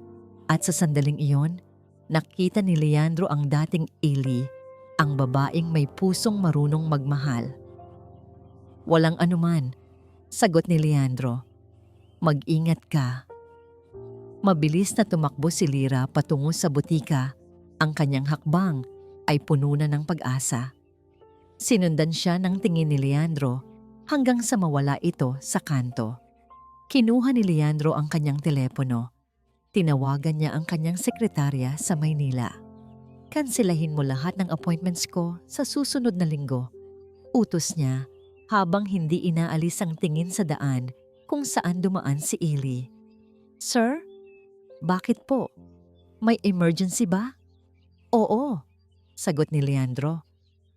at sa sandaling iyon, nakita ni Leandro ang dating Ellie, ang babaeng may pusong marunong magmahal. Walang anuman, sagot ni Leandro. Mag-ingat ka. Mabilis na tumakbo si Lyra patungo sa butika. Ang kanyang hakbang ay puno na ng pag-asa. Sinundan siya ng tingin ni Leandro hanggang sa mawala ito sa kanto. Kinuha ni Leandro ang kanyang telepono. Tinawagan niya ang kanyang sekretarya sa Maynila. Kanselahin mo lahat ng appointments ko sa susunod na linggo. Utos niya habang hindi inaalis ang tingin sa daan kung saan dumaan si Ellie. Sir? Bakit po? May emergency ba? Oo, sagot ni Leandro.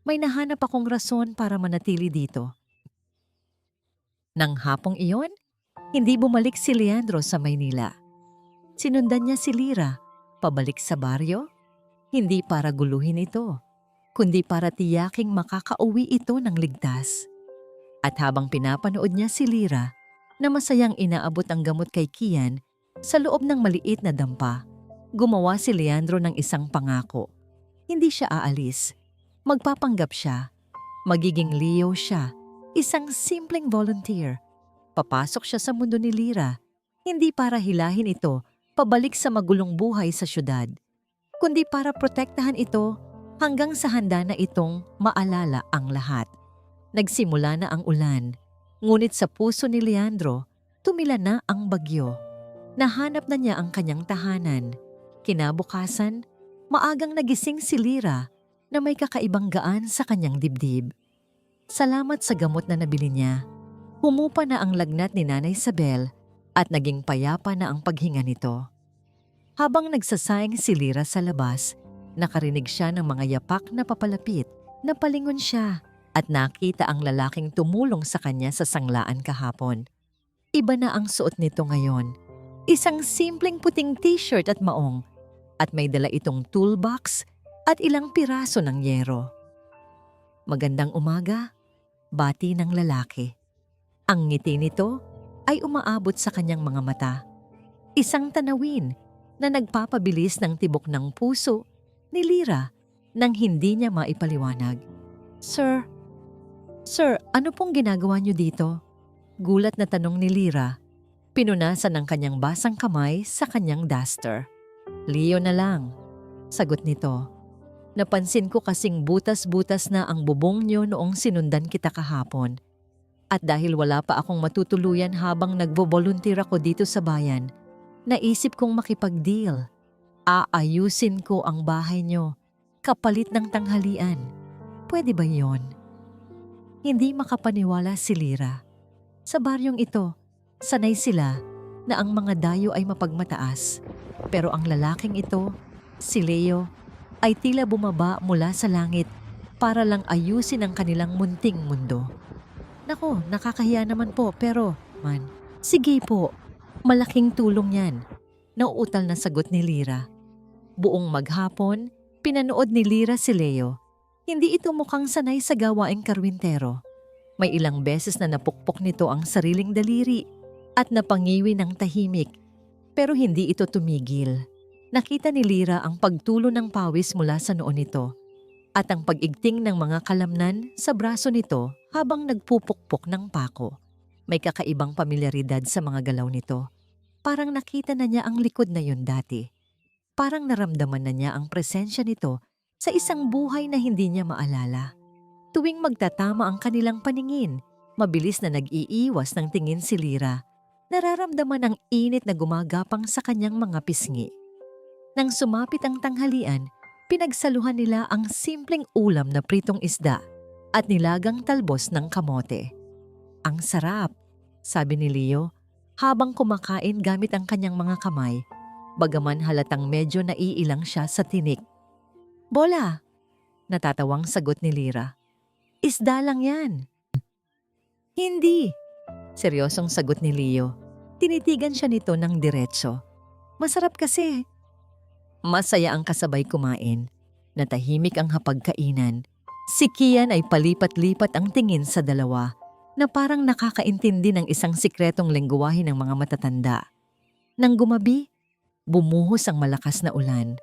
May nahanap akong rason para manatili dito. Nang hapong iyon, hindi bumalik si Leandro sa Maynila. Sinundan niya si Lyra pabalik sa baryo, hindi para guluhin ito, kundi para tiyaking makakauwi ito ng ligtas. At habang pinapanood niya si Lyra na masayang inaabot ang gamot kay Kian sa loob ng maliit na dampa, gumawa si Leandro ng isang pangako. Hindi siya aalis. Magpapanggap siya. Magiging Leo siya, isang simpleng volunteer. Papasok siya sa mundo ni Lyra, hindi para hilahin ito pabalik sa magulong buhay sa syudad, kundi para protektahan ito hanggang sa handa na itong maalala ang lahat. Nagsimula na ang ulan, ngunit sa puso ni Leandro, tumila na ang bagyo. Nahanap na niya ang kanyang tahanan. Kinabukasan, Maagang nagising si Lyra na may kakaibang gaan sa kanyang dibdib. Salamat sa gamot na nabili niya, humupa na ang lagnat ni Nanay Isabel at naging payapa na ang paghinga nito. Habang nagsasayang si Lyra sa labas, nakarinig siya ng mga yapak na papalapit. Napalingon siya at nakita ang lalaking tumulong sa kanya sa sanglaan kahapon. Iba na ang suot nito ngayon. Isang simpleng puting t-shirt at maong, at may dala itong toolbox at ilang piraso ng yero. Magandang umaga, bati ng lalaki. Ang ngiti nito ay umaabot sa kanyang mga mata. Isang tanawin na nagpapabilis ng tibok ng puso ni Lyra nang hindi niya maipaliwanag. Sir, ano pong ginagawa niyo dito? Gulat na tanong ni Lyra. Pinunasan ng kanyang basang kamay sa kanyang duster. Leo na lang, sagot nito. Napansin ko kasing butas-butas na ang bubong niyo noong sinundan kita kahapon. At dahil wala pa akong matutuluyan habang nagbo-volunteer ako dito sa bayan, naisip kong makipag-deal. Aayusin ko ang bahay niyo, kapalit ng tanghalian. Pwede ba yon? Hindi makapaniwala si Lyra. Sa baryong ito, sanay sila na ang mga dayo ay mapagmataas. Pero ang lalaking ito, si Leo, ay tila bumaba mula sa langit para lang ayusin ang kanilang munting mundo. Nako, nakakahiya naman po pero, sige po, malaking tulong yan. Nauutal na sagot ni Lyra. Buong maghapon, pinanood ni Lyra si Leo. Hindi ito mukhang sanay sa gawaing karwintero. May ilang beses na napukpok nito ang sariling daliri at napangiwi ng tahimik. Pero hindi ito tumigil. Nakita ni Lyra ang pagtulo ng pawis mula sa noo nito at ang pag-igting ng mga kalamnan sa braso nito habang nagpupukpok ng pako. May kakaibang pamilyaridad sa mga galaw nito. Parang nakita na niya ang likod na yun dati. Parang naramdaman na niya ang presensya nito sa isang buhay na hindi niya maalala. Tuwing magtatama ang kanilang paningin, mabilis na nag-iiwas ng tingin si Lyra. Nararamdaman ang init na gumagapang sa kanyang mga pisngi. Nang sumapit ang tanghalian, pinagsaluhan nila ang simpleng ulam na pritong isda at nilagang talbos ng kamote. Ang sarap, sabi ni Leo, habang kumakain gamit ang kanyang mga kamay, bagaman halatang medyo naiilang siya sa tinik. Bola, natatawang sagot ni Lyra. Isda lang yan. Hindi, seryosong sagot ni Leo. Tinitigan siya nito ng diretso. Masarap kasi. Masaya ang kasabay kumain. Natahimik ang hapagkainan. Si Kian ay palipat-lipat ang tingin sa dalawa na parang nakakaintindi ng isang sikretong lengguwahe ng mga matatanda. Nang gumabi, bumuhos ang malakas na ulan.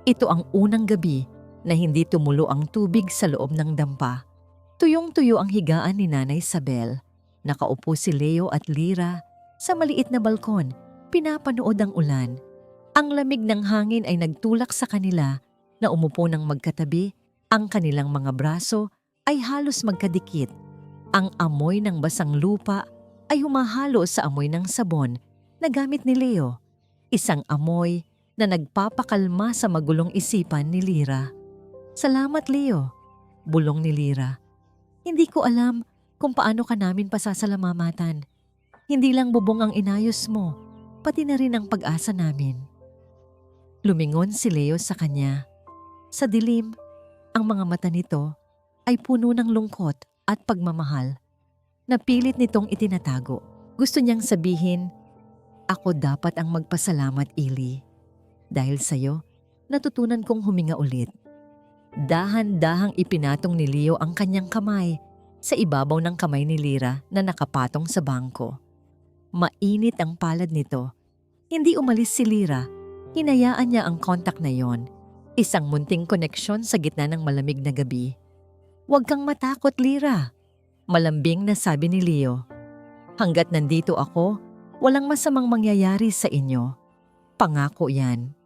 Ito ang unang gabi na hindi tumulo ang tubig sa loob ng dampa. Tuyong-tuyo ang higaan ni Nanay Isabel. Nakaupo si Leo at Lyra sa maliit na balkon, pinapanood ang ulan. Ang lamig ng hangin ay nagtulak sa kanila na umupo ng magkatabi. Ang kanilang mga braso ay halos magkadikit. Ang amoy ng basang lupa ay humahalo sa amoy ng sabon na gamit ni Leo. Isang amoy na nagpapakalma sa magulong isipan ni Lyra. Salamat Leo, bulong ni Lyra. Hindi ko alam kung paano ka namin pasasalamatan. Hindi lang bubong ang inayos mo, pati na rin ang pag-asa namin. Lumingon si Leo sa kanya. Sa dilim, ang mga mata nito ay puno ng lungkot at pagmamahal. Napilit nitong itinatago. Gusto niyang sabihin, ako dapat ang magpasalamat, Ili. Dahil sa'yo, natutunan kong huminga ulit. Dahan-dahang ipinatong ni Leo ang kanyang kamay sa ibabaw ng kamay ni Lyra na nakapatong sa bangko. Mainit ang palad nito. Hindi umalis si Lyra. Hinayaan niya ang kontak na yon. Isang munting koneksyon sa gitna ng malamig na gabi. Huwag kang matakot, Lyra. Malambing na sabi ni Leo. Hanggat nandito ako, walang masamang mangyayari sa inyo. Pangako yan.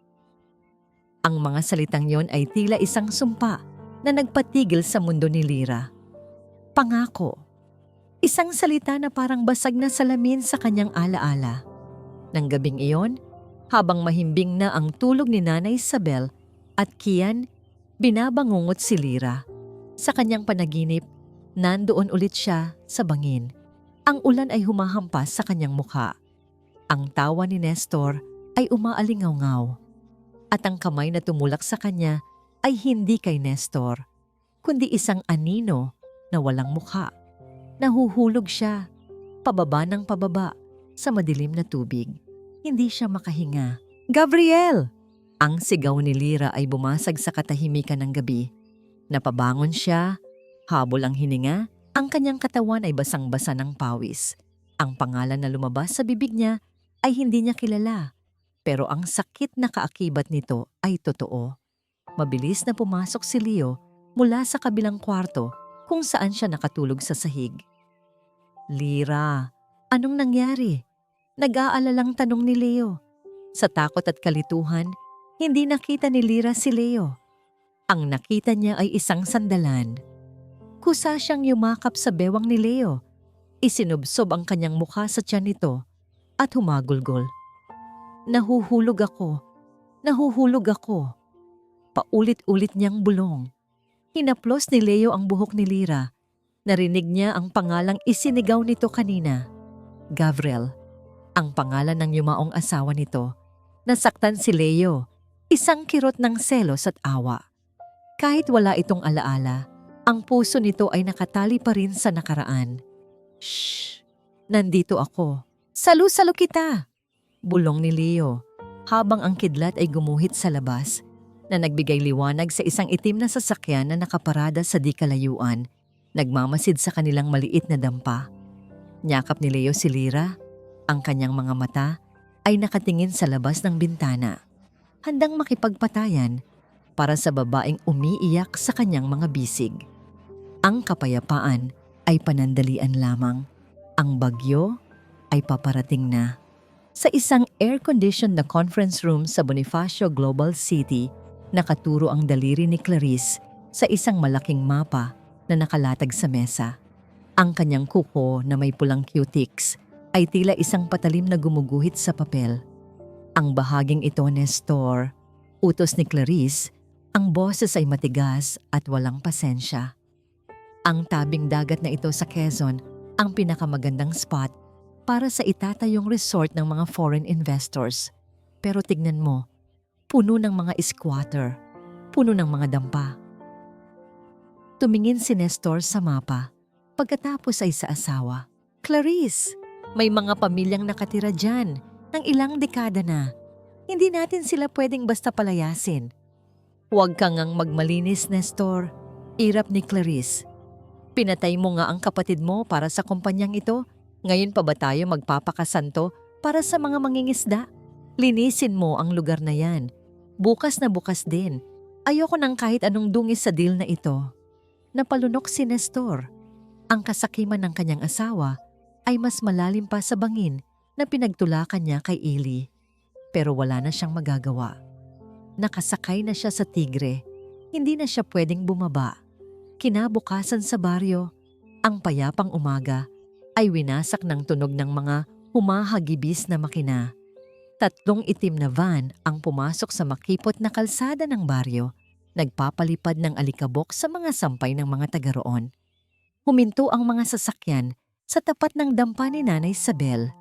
Ang mga salitang yon ay tila isang sumpa na nagpatigil sa mundo ni Lyra. Pangako. Isang salita na parang basag na salamin sa kanyang alaala. Nang gabing iyon, habang mahimbing na ang tulog ni Nanay Isabel, At Kian, binabangungot si Lyra. Sa kanyang panaginip, nandoon ulit siya sa bangin. Ang ulan ay humahampas sa kanyang mukha. Ang tawa ni Nestor ay umaalingaw-ngaw. At ang kamay na tumulak sa kanya ay hindi kay Nestor, kundi isang anino na walang mukha. Nahuhulog siya, pababa ng pababa, sa madilim na tubig. Hindi siya makahinga. "Gabriel!" Ang sigaw ni Lyra ay bumasag sa katahimikan ng gabi. Napabangon siya, habol ang hininga, ang kanyang katawan ay basang-basa ng pawis. Ang pangalan na lumabas sa bibig niya ay hindi niya kilala, pero ang sakit na kaakibat nito ay totoo. Mabilis na pumasok si Leo mula sa kabilang kwarto kung saan siya nakatulog sa sahig. "Lyra, anong nangyari?" Nag-aalalang tanong ni Leo. Sa takot at kalituhan, hindi nakita ni Lyra si Leo. Ang nakita niya ay isang sandalan. Kusa siyang yumakap sa bewang ni Leo. Isinubsob ang kanyang mukha sa tiyan nito at humagulgol. "Nahuhulog ako. Nahuhulog ako." Paulit-ulit niyang bulong. Hinaplos ni Leo ang buhok ni Lyra. Narinig niya ang pangalang isinigaw nito kanina. Gabriel, ang pangalan ng yumaong asawa nito. Nasaktan si Leo, isang kirot ng selos at awa. Kahit wala itong alaala, ang puso nito ay nakatali pa rin sa nakaraan. "Shh! Nandito ako. Salu-salo kita!" Bulong ni Leo, habang ang kidlat ay gumuhit sa labas, na nagbigay liwanag sa isang itim na sasakyan na nakaparada sa di kalayuan, nagmamasid sa kanilang maliit na dampa. Nyakap ni Leo si Lyra. Ang kanyang mga mata ay nakatingin sa labas ng bintana, handang makipagpatayan para sa babaeng umiiyak sa kanyang mga bisig. Ang kapayapaan ay panandalian lamang. Ang bagyo ay paparating na. Sa isang air-conditioned na conference room sa Bonifacio Global City, nakaturo ang daliri ni Clarice sa isang malaking mapa na nakalatag sa mesa. Ang kanyang kuko na may pulang cutics ay tila isang patalim na gumuguhit sa papel. Ang bahaging ito, Nestor, utos ni Clarice, ang boses ay matigas at walang pasensya. Ang tabing dagat na ito sa Quezon ang pinakamagandang spot para sa itatayong resort ng mga foreign investors. Pero tignan mo, puno ng mga squatter, puno ng mga dampa. Tumingin si Nestor sa mapa, pagkatapos ay sa asawa. "Clarice, may mga pamilyang nakatira dyan ng ilang dekada na. Hindi natin sila pwedeng basta palayasin." "Huwag kang ngang magmalinis, Nestor," irap ni Clarice. "Pinatay mo nga ang kapatid mo para sa kumpanyang ito. Ngayon pa ba tayo magpapakasanto para sa mga mangingisda? Linisin mo ang lugar na yan. Bukas na bukas din. Ayoko ng kahit anong dungis sa deal na ito." Napalunok si Nestor. Ang kasakiman ng kanyang asawa ay mas malalim pa sa bangin na pinagtulakan niya kay Eli. Pero wala na siyang magagawa. Nakasakay na siya sa tigre. Hindi na siya pwedeng bumaba. Kinabukasan sa baryo, ang payapang umaga ay winasak ng tunog ng mga humahagibis na makina. 3 itim na van ang pumasok sa makipot na kalsada ng baryo, nagpapalipad ng alikabok sa mga sampay ng mga taga roon. Huminto ang mga sasakyan sa tapat ng dampa ni Nanay Isabel.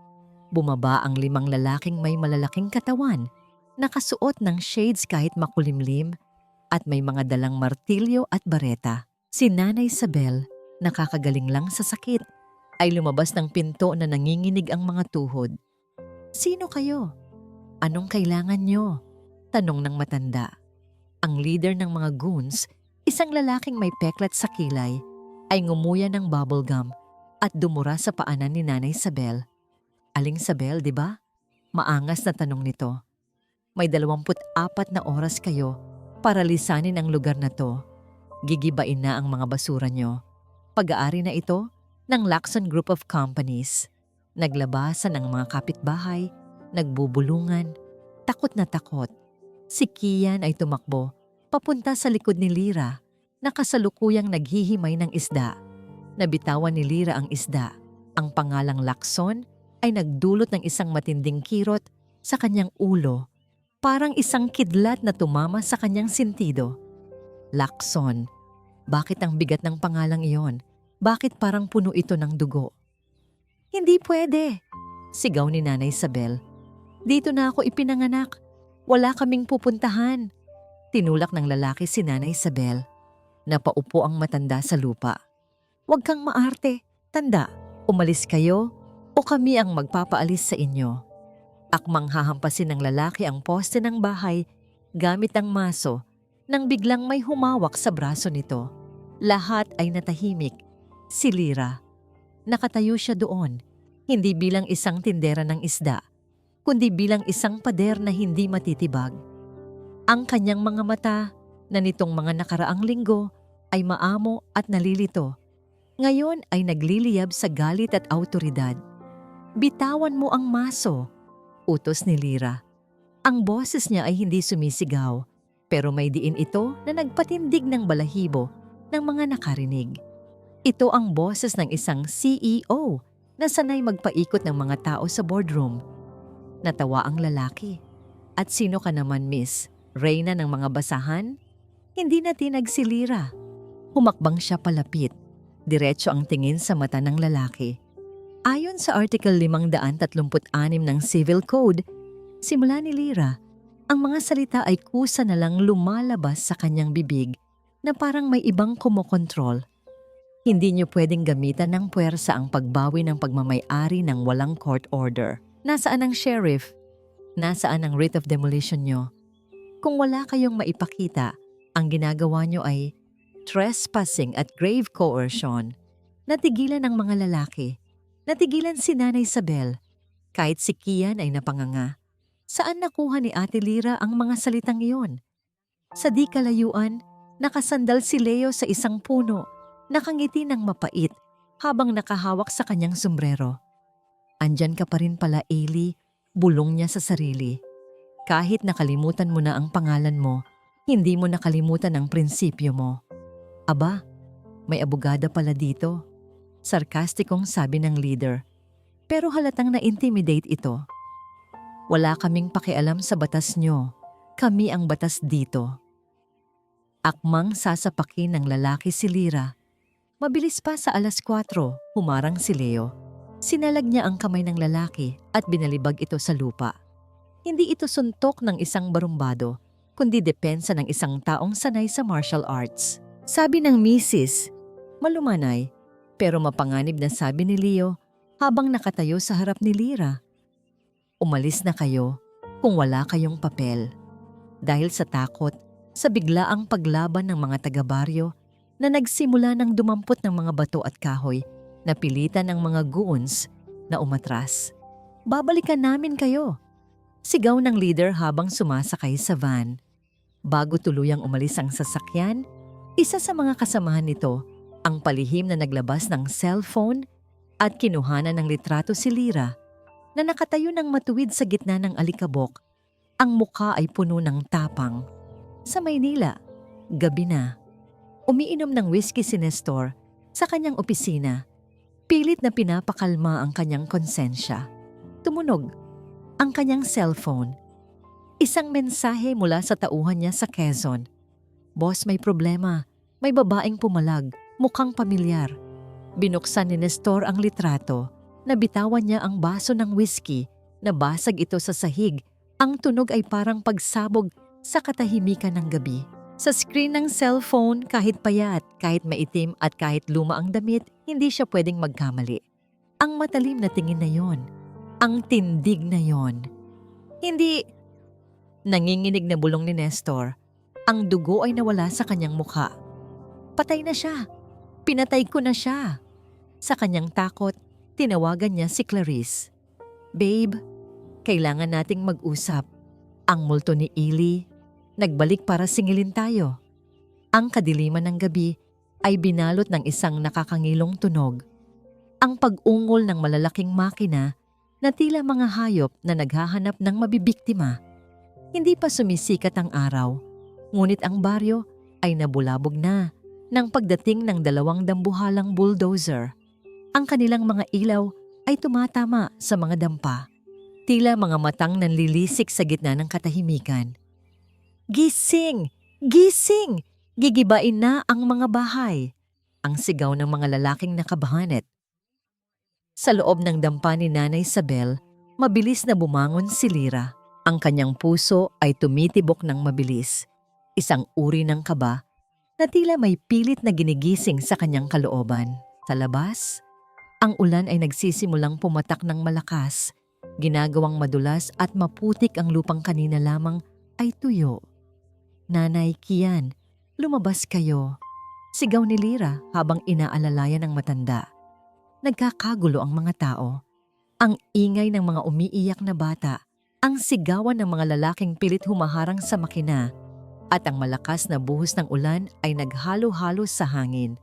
Bumaba ang 5 lalaking may malalaking katawan, nakasuot ng shades kahit makulimlim, at may mga dalang martilyo at bareta. Si Nanay Isabel, nakakagaling lang sa sakit, ay lumabas ng pinto na nanginginig ang mga tuhod. "Sino kayo? Anong kailangan nyo?" tanong ng matanda. Ang leader ng mga goons, isang lalaking may peklat sa kilay, ay ngumuya ng bubblegum at dumura sa paanan ni Nanay Isabel. "Aling Isabel, di ba?" Maangas na tanong nito. "May 24 na oras kayo para lisanin ang lugar na to. Gigibain na ang mga basura nyo. Pag-aari na ito ng Lacson Group of Companies." Naglabasan ang mga kapitbahay, nagbubulungan, takot na takot. Si Kian ay tumakbo papunta sa likod ni Lyra, na kasalukuyang naghihimay ng isda. Nabitawan ni Lyra ang isda. Ang pangalang Lacson ay nagdulot ng isang matinding kirot sa kanyang ulo, Parang isang kidlat na tumama sa kanyang sentido. Lacson. Bakit ang bigat ng pangalang iyon? Bakit parang puno ito ng dugo? Hindi pwede, sigaw ni Nanay Isabel. Dito na ako ipinanganak. Wala kaming pupuntahan. Tinulak ng lalaki si Nanay Isabel. Napaupo ang matanda sa lupa. Huwag kang maarte. Tanda, umalis kayo o kami ang magpapaalis sa inyo. Akmang hahampasin ng lalaki ang poste ng bahay gamit ang maso nang biglang may humawak sa braso nito. Lahat ay natahimik. Si Lyra. Nakatayo siya doon, hindi bilang isang tindera ng isda, kundi bilang isang pader na hindi matitibag. Ang kanyang mga mata na nitong mga nakaraang linggo ay maamo at nalilito, ngayon ay nagliliyab sa galit at awtoridad. Bitawan mo ang maso, utos ni Lyra. Ang boses niya ay hindi sumisigaw, pero may diin ito na nagpatindig ng balahibo ng mga nakarinig. Ito ang boses ng isang CEO na sanay magpaikot ng mga tao sa boardroom. Natawa ang lalaki. At sino ka naman, Miss? Reyna ng mga basahan? Hindi na tinag si Lyra. Humakbang siya palapit. Diretso ang tingin sa mata ng lalaki. Ayon sa Article 536 ng Civil Code, simula ni Lyra, ang mga salita ay kusa na lang lumalabas sa kanyang bibig na parang may ibang kumokontrol. Hindi niyo pwedeng gamitan ng puwersa ang pagbawi ng pagmamay-ari ng walang court order. Nasaan ang sheriff? Nasaan ang writ of demolition niyo? Kung wala kayong maipakita, ang ginagawa niyo ay trespassing at grave coercion. Natigilan ang mga lalaki. Natigilan si Nanay Isabel. Kahit si Kian ay napanganga. Saan nakuha ni Ate Lyra ang mga salitang iyon? Sa di kalayuan, nakasandal si Leo sa isang puno, nakangiti ng mapait habang nakahawak sa kanyang sombrero. Andyan ka pa rin pala, Ailey, bulong niya sa sarili. Kahit nakalimutan mo na ang pangalan mo, hindi mo nakalimutan ang prinsipyo mo. Aba, may abogada pala dito. Sarkastikong sabi ng leader. Pero halatang na-intimidate ito. Wala kaming pakialam sa batas nyo. Kami ang batas dito. Akmang sasapakin ng lalaki si Lyra. Mabilis pa sa 4:00, humarang si Leo. Sinalag niya ang kamay ng lalaki at binalibag ito sa lupa. Hindi ito suntok ng isang barumbado, kundi depensa ng isang taong sanay sa martial arts. Sabi ng misis, malumanay, pero mapanganib na sabi ni Leo habang nakatayo sa harap ni Lyra. Umalis na kayo kung wala kayong papel. Dahil sa takot, sa biglaang paglaban ng mga taga-baryo na nagsimula ng dumampot ng mga bato at kahoy, napilitan ng mga goons na umatras. Babalikan namin kayo, sigaw ng leader habang sumasakay sa van. Bago tuluyang umalis ang sasakyan, isa sa mga kasamahan nito ang palihim na naglabas ng cellphone at kinuhanan ng litrato si Lyra na nakatayo ng matuwid sa gitna ng alikabok. Ang mukha ay puno ng tapang. Sa Maynila, gabi na. Umiinom ng whiskey si Nestor sa kanyang opisina. Pilit na pinapakalma ang kanyang konsensya. Tumunog ang kanyang cellphone. Isang mensahe mula sa tauhan niya sa Quezon. Boss, may problema. May babaeng pumalag. Mukhang pamilyar. Binuksan ni Nestor ang litrato. Nabitawan niya ang baso ng whiskey. Nabasag ito sa sahig. Ang tunog ay parang pagsabog sa katahimikan ng gabi. Sa screen ng cellphone, kahit payat, kahit maitim at kahit luma ang damit, hindi siya pwedeng magkamali. Ang matalim na tingin na yon. Ang tindig na yon. Hindi. Nanginginig na bulong ni Nestor. Ang dugo ay nawala sa kanyang mukha. Patay na siya. Pinatay ko na siya. Sa kanyang takot, tinawagan niya si Clarice. Babe, kailangan nating mag-usap. Ang multo ni Ailey, nagbalik para singilin tayo. Ang kadiliman ng gabi ay binalot ng isang nakakangilong tunog. Ang pag-ungol ng malalaking makina na tila mga hayop na naghahanap ng mabibiktima. Hindi pa sumisikat ang araw, ngunit ang baryo ay nabulabog na ng pagdating ng 2 dambuhalang bulldozer. Ang kanilang mga ilaw ay tumatama sa mga dampa. Tila mga matang nanlilisik sa gitna ng katahimikan. Gising! Gising! Gigibain na ang mga bahay! Ang sigaw ng mga lalaking nakabahanet. Sa loob ng dampa ni Nanay Isabel, mabilis na bumangon si Lira. Ang kanyang puso ay tumitibok ng mabilis. Isang uri ng kaba na tila may pilit na ginigising sa kanyang kalooban. Sa labas, ang ulan ay nagsisimulang pumatak ng malakas. Ginagawang madulas at maputik ang lupang kanina lamang ay tuyo. Nanay Kian, lumabas kayo. Sigaw ni Lira habang inaalalayan ng matanda. Nagkakagulo ang mga tao. Ang ingay ng mga umiiyak na bata, ang sigawan ng mga lalaking pilit humaharang sa makina, at ang malakas na buhos ng ulan ay naghalo-halo sa hangin.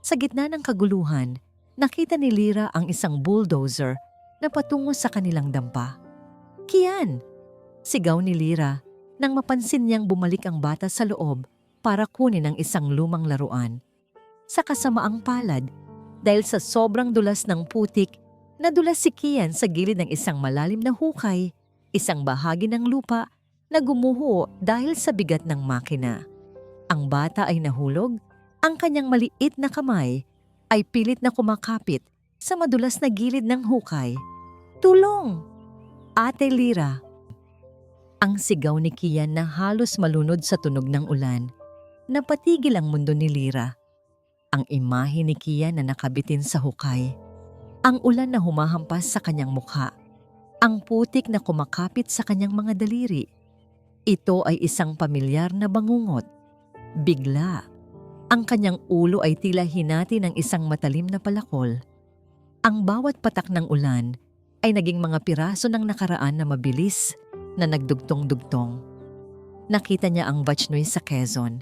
Sa gitna ng kaguluhan, nakita ni Lira ang isang bulldozer na patungo sa kanilang dampa. Kian! Sigaw ni Lira nang mapansin niyang bumalik ang bata sa loob para kunin ang isang lumang laruan. Sa kasamaang palad, dahil sa sobrang dulas ng putik, nadulas si Kian sa gilid ng isang malalim na hukay, isang bahagi ng lupa na gumuho dahil sa bigat ng makina. Ang bata ay nahulog, ang kanyang maliit na kamay ay pilit na kumakapit sa madulas na gilid ng hukay. Tulong! Ate Lira! Ang sigaw ni Kian na halos malunod sa tunog ng ulan. Napatigil ang mundo ni Lira. Ang imahe ni Kian na nakabitin sa hukay. Ang ulan na humahampas sa kanyang mukha. Ang putik na kumakapit sa kanyang mga daliri. Ito ay isang pamilyar na bangungot. Bigla, ang kanyang ulo ay tila hinati ng isang matalim na palakol. Ang bawat patak ng ulan ay naging mga piraso ng nakaraan na mabilis na nagdugtong-dugtong. Nakita niya ang batchnoy sa Quezon.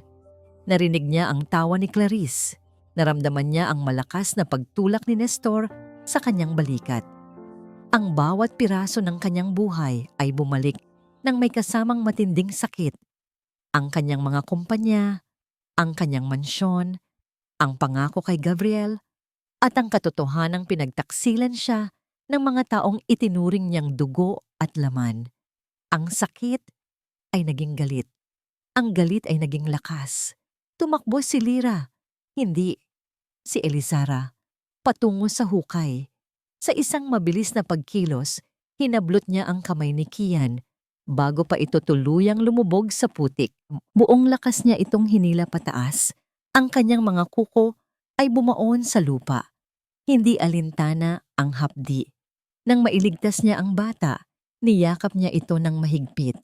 Narinig niya ang tawa ni Clarice. Naramdaman niya ang malakas na pagtulak ni Nestor sa kanyang balikat. Ang bawat piraso ng kanyang buhay ay bumalik nang may kasamang matinding sakit. Ang kanyang mga kumpanya, ang kanyang mansyon, ang pangako kay Gabriel, at ang katotohanang pinagtaksilan siya ng mga taong itinuring niyang dugo at laman. Ang sakit ay naging galit. Ang galit ay naging lakas. Tumakbo si Lira, hindi si Elizara, patungo sa hukay. Sa isang mabilis na pagkilos, hinablot niya ang kamay ni Kian bago pa ito tuluyang lumubog sa putik. Buong lakas niya itong hinila pataas. Ang kanyang mga kuko ay bumaon sa lupa. Hindi alintana ang hapdi. Nang mailigtas niya ang bata, niyakap niya ito ng mahigpit.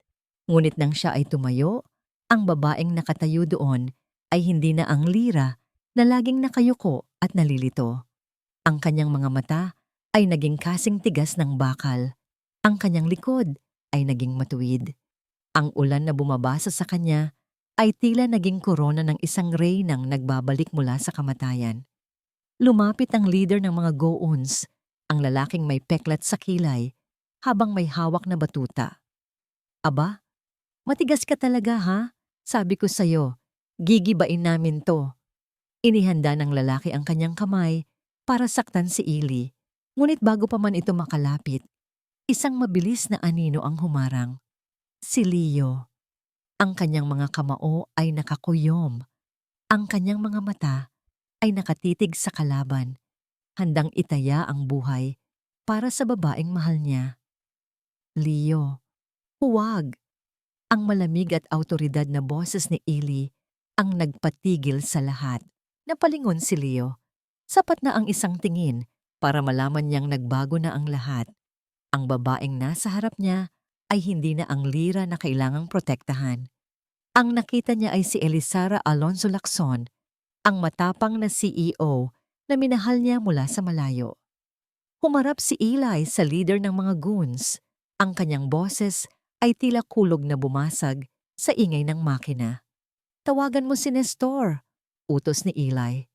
Ngunit nang siya ay tumayo, ang babaeng nakatayo doon ay hindi na ang Lira na laging nakayuko at nalilito. Ang kanyang mga mata ay naging kasing tigas ng bakal. Ang kanyang likod ay naging matuwid. Ang ulan na bumabasa sa kanya ay tila naging korona ng isang reynang nagbabalik mula sa kamatayan. Lumapit ang leader ng mga Goons, ang lalaking may peklat sa kilay, habang may hawak na batuta. Aba, matigas ka talaga ha? Sabi ko sa'yo, gigibain namin to. Inihanda ng lalaki ang kanyang kamay para saktan si Ili. Ngunit bago pa man ito makalapit, isang mabilis na anino ang humarang. Si Leo. Ang kanyang mga kamao ay nakakuyom. Ang kanyang mga mata ay nakatitig sa kalaban, handang itaya ang buhay para sa babaeng mahal niya. Leo, huwag! Ang malamig at autoridad na boses ni Ili ang nagpatigil sa lahat. Napalingon si Leo. Sapat na ang isang tingin para malaman niyang nagbago na ang lahat. Ang babaeng nasa harap niya ay hindi na ang Lira na kailangang protektahan. Ang nakita niya ay si Elizara Alonso Lacson, ang matapang na CEO na minahal niya mula sa malayo. Humarap si Eli sa leader ng mga goons. Ang kanyang boses ay tila kulog na bumasag sa ingay ng makina. Tawagan mo si Nestor, utos ni Eli.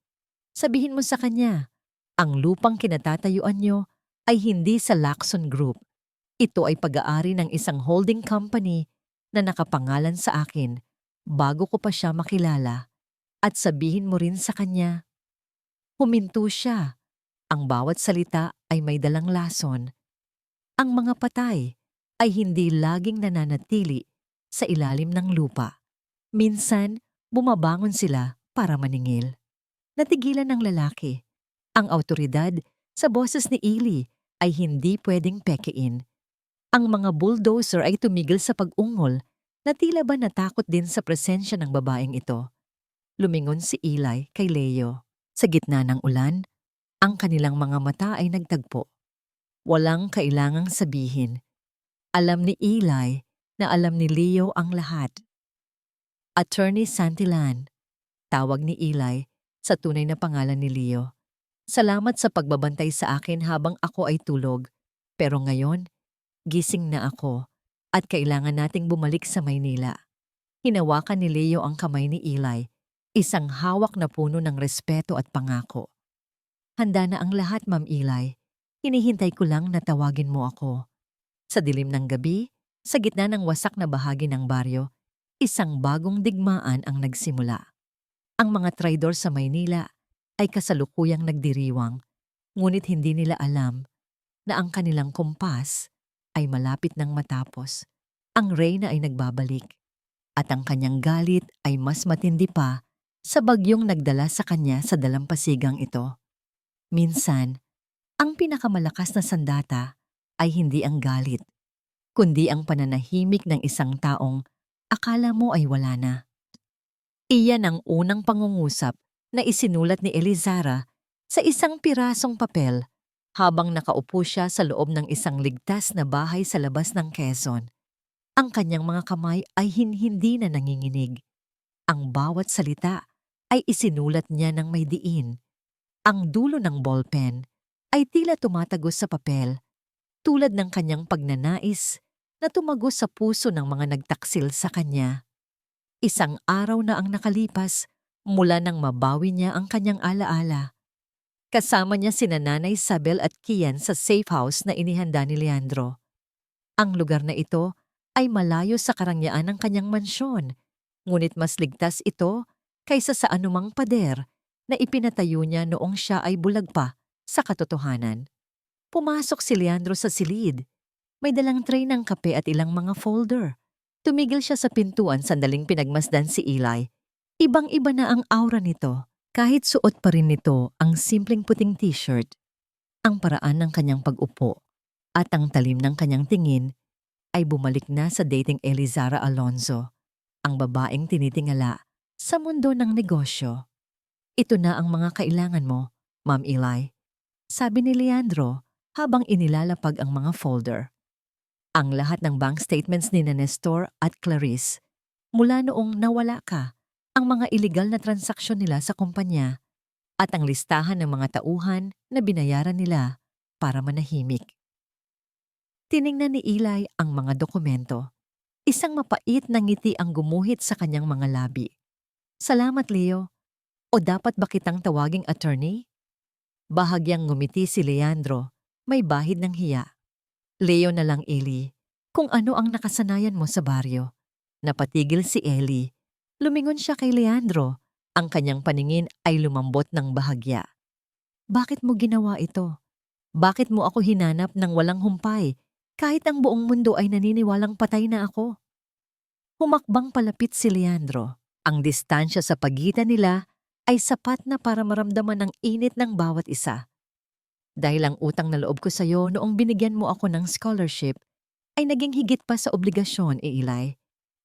Sabihin mo sa kanya, ang lupang kinatatayuan niyo ay hindi sa Lacson Group. Ito ay pag-aari ng isang holding company na nakapangalan sa akin bago ko pa siya makilala. At sabihin mo rin sa kanya. Huminto siya. Ang bawat salita ay may dalang lason. Ang mga patay ay hindi laging nananatili sa ilalim ng lupa. Minsan, bumabangon sila para maningil. Natigilan ng lalaki. Ang awtoridad sa boses ni Eli ay hindi pwedeng pekein. Ang mga bulldozer ay tumigil sa pag-ungol na tila ba natakot din sa presensya ng babaeng ito. Lumingon si Eli kay Leo. Sa gitna ng ulan, ang kanilang mga mata ay nagtagpo. Walang kailangang sabihin. Alam ni Eli na alam ni Leo ang lahat. Attorney Santillan, tawag ni Eli sa tunay na pangalan ni Leo. Salamat sa pagbabantay sa akin habang ako ay tulog. Pero ngayon, gising na ako at kailangan nating bumalik sa Maynila. Hinawakan ni Leo ang kamay ni Eli, isang hawak na puno ng respeto at pangako. Handa na ang lahat, Ma'am Eli. Hinihintay ko lang na tawagin mo ako. Sa dilim ng gabi, sa gitna ng wasak na bahagi ng baryo, isang bagong digmaan ang nagsimula. Ang mga traidor sa Maynila ay kasalukuyang nagdiriwang, ngunit hindi nila alam na ang kanilang kumpas ay malapit nang matapos. Ang reyna ay nagbabalik, at ang kanyang galit ay mas matindi pa sa bagyong nagdala sa kanya sa dalampasigang ito. Minsan, ang pinakamalakas na sandata ay hindi ang galit, kundi ang pananahimik ng isang taong akala mo ay wala na. Iyan ang unang pangungusap na isinulat ni Elizara sa isang pirasong papel habang nakaupo siya sa loob ng isang ligtas na bahay sa labas ng Quezon. Ang kanyang mga kamay ay hindi na nanginginig. Ang bawat salita ay isinulat niya ng may diin. Ang dulo ng ballpen ay tila tumatagos sa papel, tulad ng kanyang pagnanais na tumagos sa puso ng mga nagtaksil sa kanya. Isang araw na ang nakalipas mula nang mabawi niya ang kanyang alaala. Kasama niya sina Nanay Isabel at Kian sa safe house na inihanda ni Leandro. Ang lugar na ito ay malayo sa karangyaan ng kanyang mansyon, ngunit mas ligtas ito kaysa sa anumang pader na ipinatayo niya noong siya ay bulag pa sa katotohanan. Pumasok si Leandro sa silid. May dalang tray ng kape at ilang mga folder. Tumigil siya sa pintuan, sandaling pinagmasdan si Eli. Ibang-iba na ang aura nito, kahit suot pa rin nito ang simpleng puting t-shirt. Ang paraan ng kanyang pag-upo at ang talim ng kanyang tingin ay bumalik na sa dating Elizara Alonzo, ang babaeng tinitingala sa mundo ng negosyo. Ito na ang mga kailangan mo, Ma'am Eli, sabi ni Leandro habang inilalapag ang mga folder. Ang lahat ng bank statements ni Nestor at Clarice mula noong nawala ka, ang mga iligal na transaksyon nila sa kumpanya, at ang listahan ng mga tauhan na binayaran nila para manahimik. Tiningnan ni Eli ang mga dokumento. Isang mapait na ngiti ang gumuhit sa kanyang mga labi. Salamat, Leo. O dapat ba kitang tawaging attorney? Bahagyang ngumiti si Leandro, may bahid ng hiya. Leo na lang, Eli. Kung ano ang nakasanayan mo sa baryo. Napatigil si Eli. Lumingon siya kay Leandro. Ang kanyang paningin ay lumambot ng bahagya. Bakit mo ginawa ito? Bakit mo ako hinanap ng walang humpay, kahit ang buong mundo ay naniniwalang patay na ako? Humakbang palapit si Leandro. Ang distansya sa pagitan nila ay sapat na para maramdaman ang init ng bawat isa. Dahil ang utang na loob ko sa'yo noong binigyan mo ako ng scholarship ay naging higit pa sa obligasyon, Eli.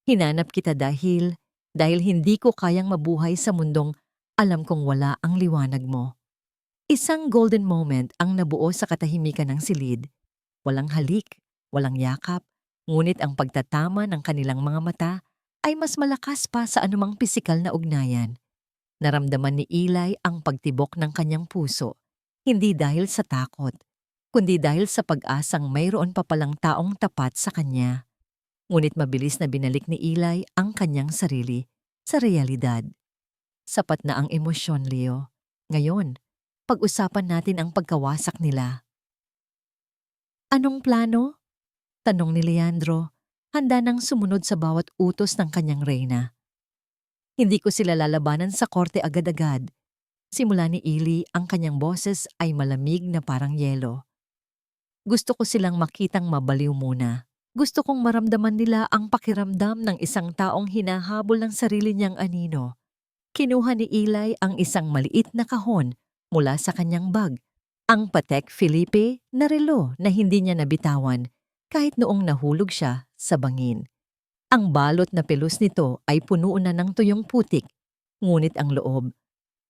Hinanap kita dahil hindi ko kayang mabuhay sa mundong alam kong wala ang liwanag mo. Isang golden moment ang nabuo sa katahimikan ng silid. Walang halik, walang yakap, ngunit ang pagtatama ng kanilang mga mata ay mas malakas pa sa anumang pisikal na ugnayan. Naramdaman ni Eli ang pagtibok ng kanyang puso. Hindi dahil sa takot, kundi dahil sa pag-asang mayroon pa palang taong tapat sa kanya. Ngunit mabilis na binalik ni Eli ang kanyang sarili sa realidad. Sapat na ang emosyon, Leo. Ngayon, pag-usapan natin ang pagkawasak nila. Anong plano? Tanong ni Leandro, handa nang sumunod sa bawat utos ng kanyang reyna. Hindi ko sila lalabanan sa korte agad-agad. Simula ni Eli, ang kanyang boses ay malamig na parang yelo. Gusto ko silang makitang mabaliw muna. Gusto kong maramdaman nila ang pakiramdam ng isang taong hinahabol ng sarili niyang anino. Kinuha ni Eli ang isang maliit na kahon mula sa kanyang bag. Ang Patek Philippe na relo na hindi niya nabitawan kahit noong nahulog siya sa bangin. Ang balot na pelus nito ay puno na ng tuyong putik, ngunit ang loob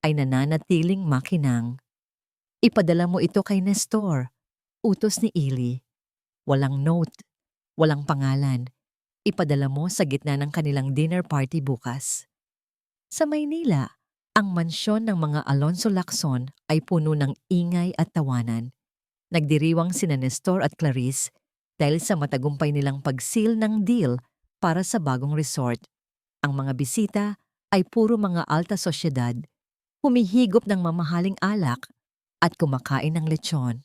ay nananatiling makinang. Ipadala mo ito kay Nestor, utos ni Eli. Walang note, walang pangalan. Ipadala mo sa gitna ng kanilang dinner party bukas. Sa Maynila, ang mansyon ng mga Alonso Lacson ay puno ng ingay at tawanan. Nagdiriwang sina Nestor at Clarice dahil sa matagumpay nilang pag-seal ng deal para sa bagong resort. Ang mga bisita ay puro mga alta sosyedad, humihigop ng mamahaling alak at kumakain ng lechon.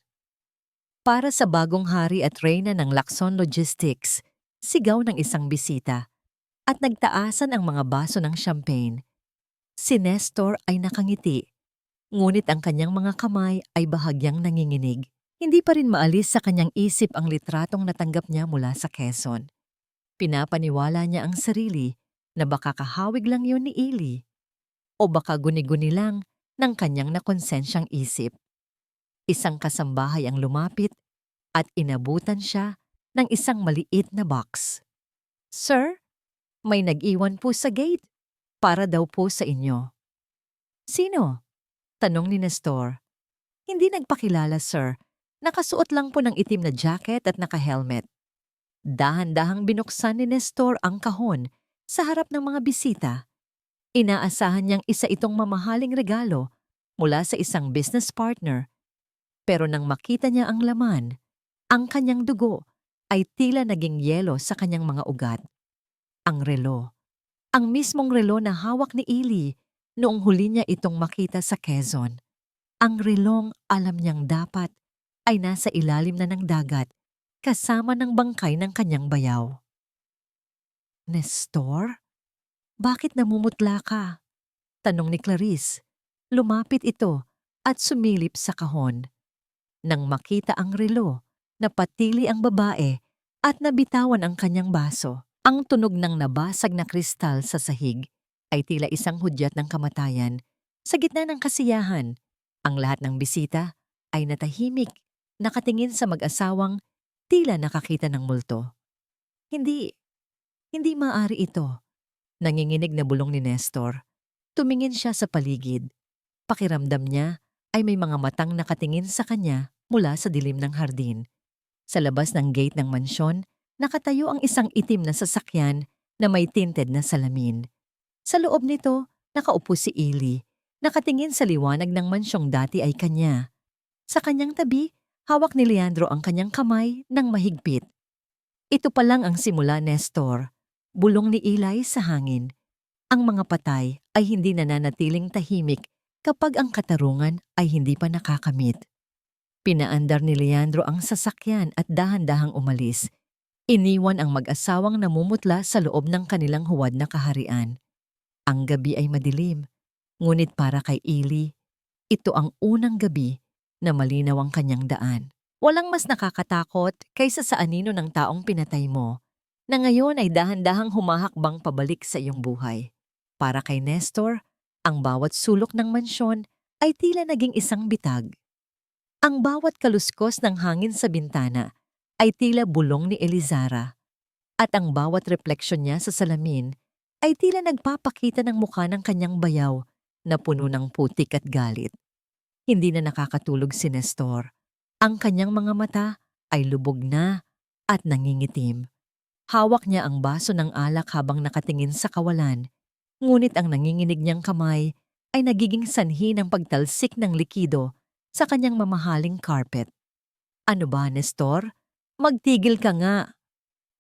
Para sa bagong hari at reyna ng Lacson Logistics, sigaw ng isang bisita at nagtaasan ang mga baso ng champagne. Si Nestor ay nakangiti, ngunit ang kanyang mga kamay ay bahagyang nanginginig. Hindi pa rin maalis sa kanyang isip ang litratong natanggap niya mula sa Quezon. Pinapaniwala niya ang sarili na baka kahawig lang yun ni Eli o baka guni-guni lang ng kanyang nakonsensyang isip. Isang kasambahay ang lumapit at inabutan siya ng isang maliit na box. "Sir, may nag-iwan po sa gate. Para daw po sa inyo." "Sino?" tanong ni Nestor. "Hindi nagpakilala, sir. Nakasuot lang po ng itim na jacket at naka-helmet." Dahan-dahang binuksan ni Nestor ang kahon sa harap ng mga bisita. Inaasahan niyang isa itong mamahaling regalo mula sa isang business partner. Pero nang makita niya ang laman, ang kanyang dugo ay tila naging yelo sa kanyang mga ugat. Ang relo. Ang mismong relo na hawak ni Eli noong huli niya itong makita sa Quezon. Ang relong alam niyang dapat ay nasa ilalim na ng dagat kasama ng bangkay ng kanyang bayaw. "Nestor? Bakit namumutla ka?" tanong ni Clarice. Lumapit ito at sumilip sa kahon. Nang makita ang relo, napatili ang babae at nabitawan ang kanyang baso. Ang tunog ng nabasag na kristal sa sahig ay tila isang hudyat ng kamatayan. Sa gitna ng kasiyahan, ang lahat ng bisita ay natahimik, nakatingin sa mag-asawang tila nakakita ng multo. Hindi maaari ito." Nanginginig na bulong ni Nestor. Tumingin siya sa paligid. Pakiramdam niya ay may mga matang nakatingin sa kanya mula sa dilim ng hardin. Sa labas ng gate ng mansyon, nakatayo ang isang itim na sasakyan na may tinted na salamin. Sa loob nito, nakaupo si Eli. Nakatingin sa liwanag ng mansyong dati ay kanya. Sa kanyang tabi, hawak ni Leandro ang kanyang kamay ng mahigpit. "Ito pa lang ang simula, Nestor," bulong ni Eli sa hangin. Ang mga patay ay hindi nananatiling tahimik kapag ang katarungan ay hindi pa nakakamit. Pinaandar ni Leandro ang sasakyan at dahan-dahang umalis. Iniwan ang mag-asawang namumutla sa loob ng kanilang huwad na kaharian. Ang gabi ay madilim, ngunit para kay Eli, ito ang unang gabi na malinaw ang kanyang daan. Walang mas nakakatakot kaysa sa anino ng taong pinatay mo, na ngayon ay dahan-dahang humahakbang pabalik sa iyong buhay. Para kay Nestor, ang bawat sulok ng mansyon ay tila naging isang bitag. Ang bawat kaluskos ng hangin sa bintana ay tila bulong ni Elizara, at ang bawat refleksyon niya sa salamin ay tila nagpapakita ng mukha ng kanyang bayaw na puno ng putik at galit. Hindi na nakakatulog si Nestor. Ang kanyang mga mata ay lubog na at nangingitim. Hawak niya ang baso ng alak habang nakatingin sa kawalan, ngunit ang nanginginig niyang kamay ay nagiging sanhi ng pagtalsik ng likido sa kanyang mamahaling carpet. "Ano ba, Nestor? Magtigil ka nga!"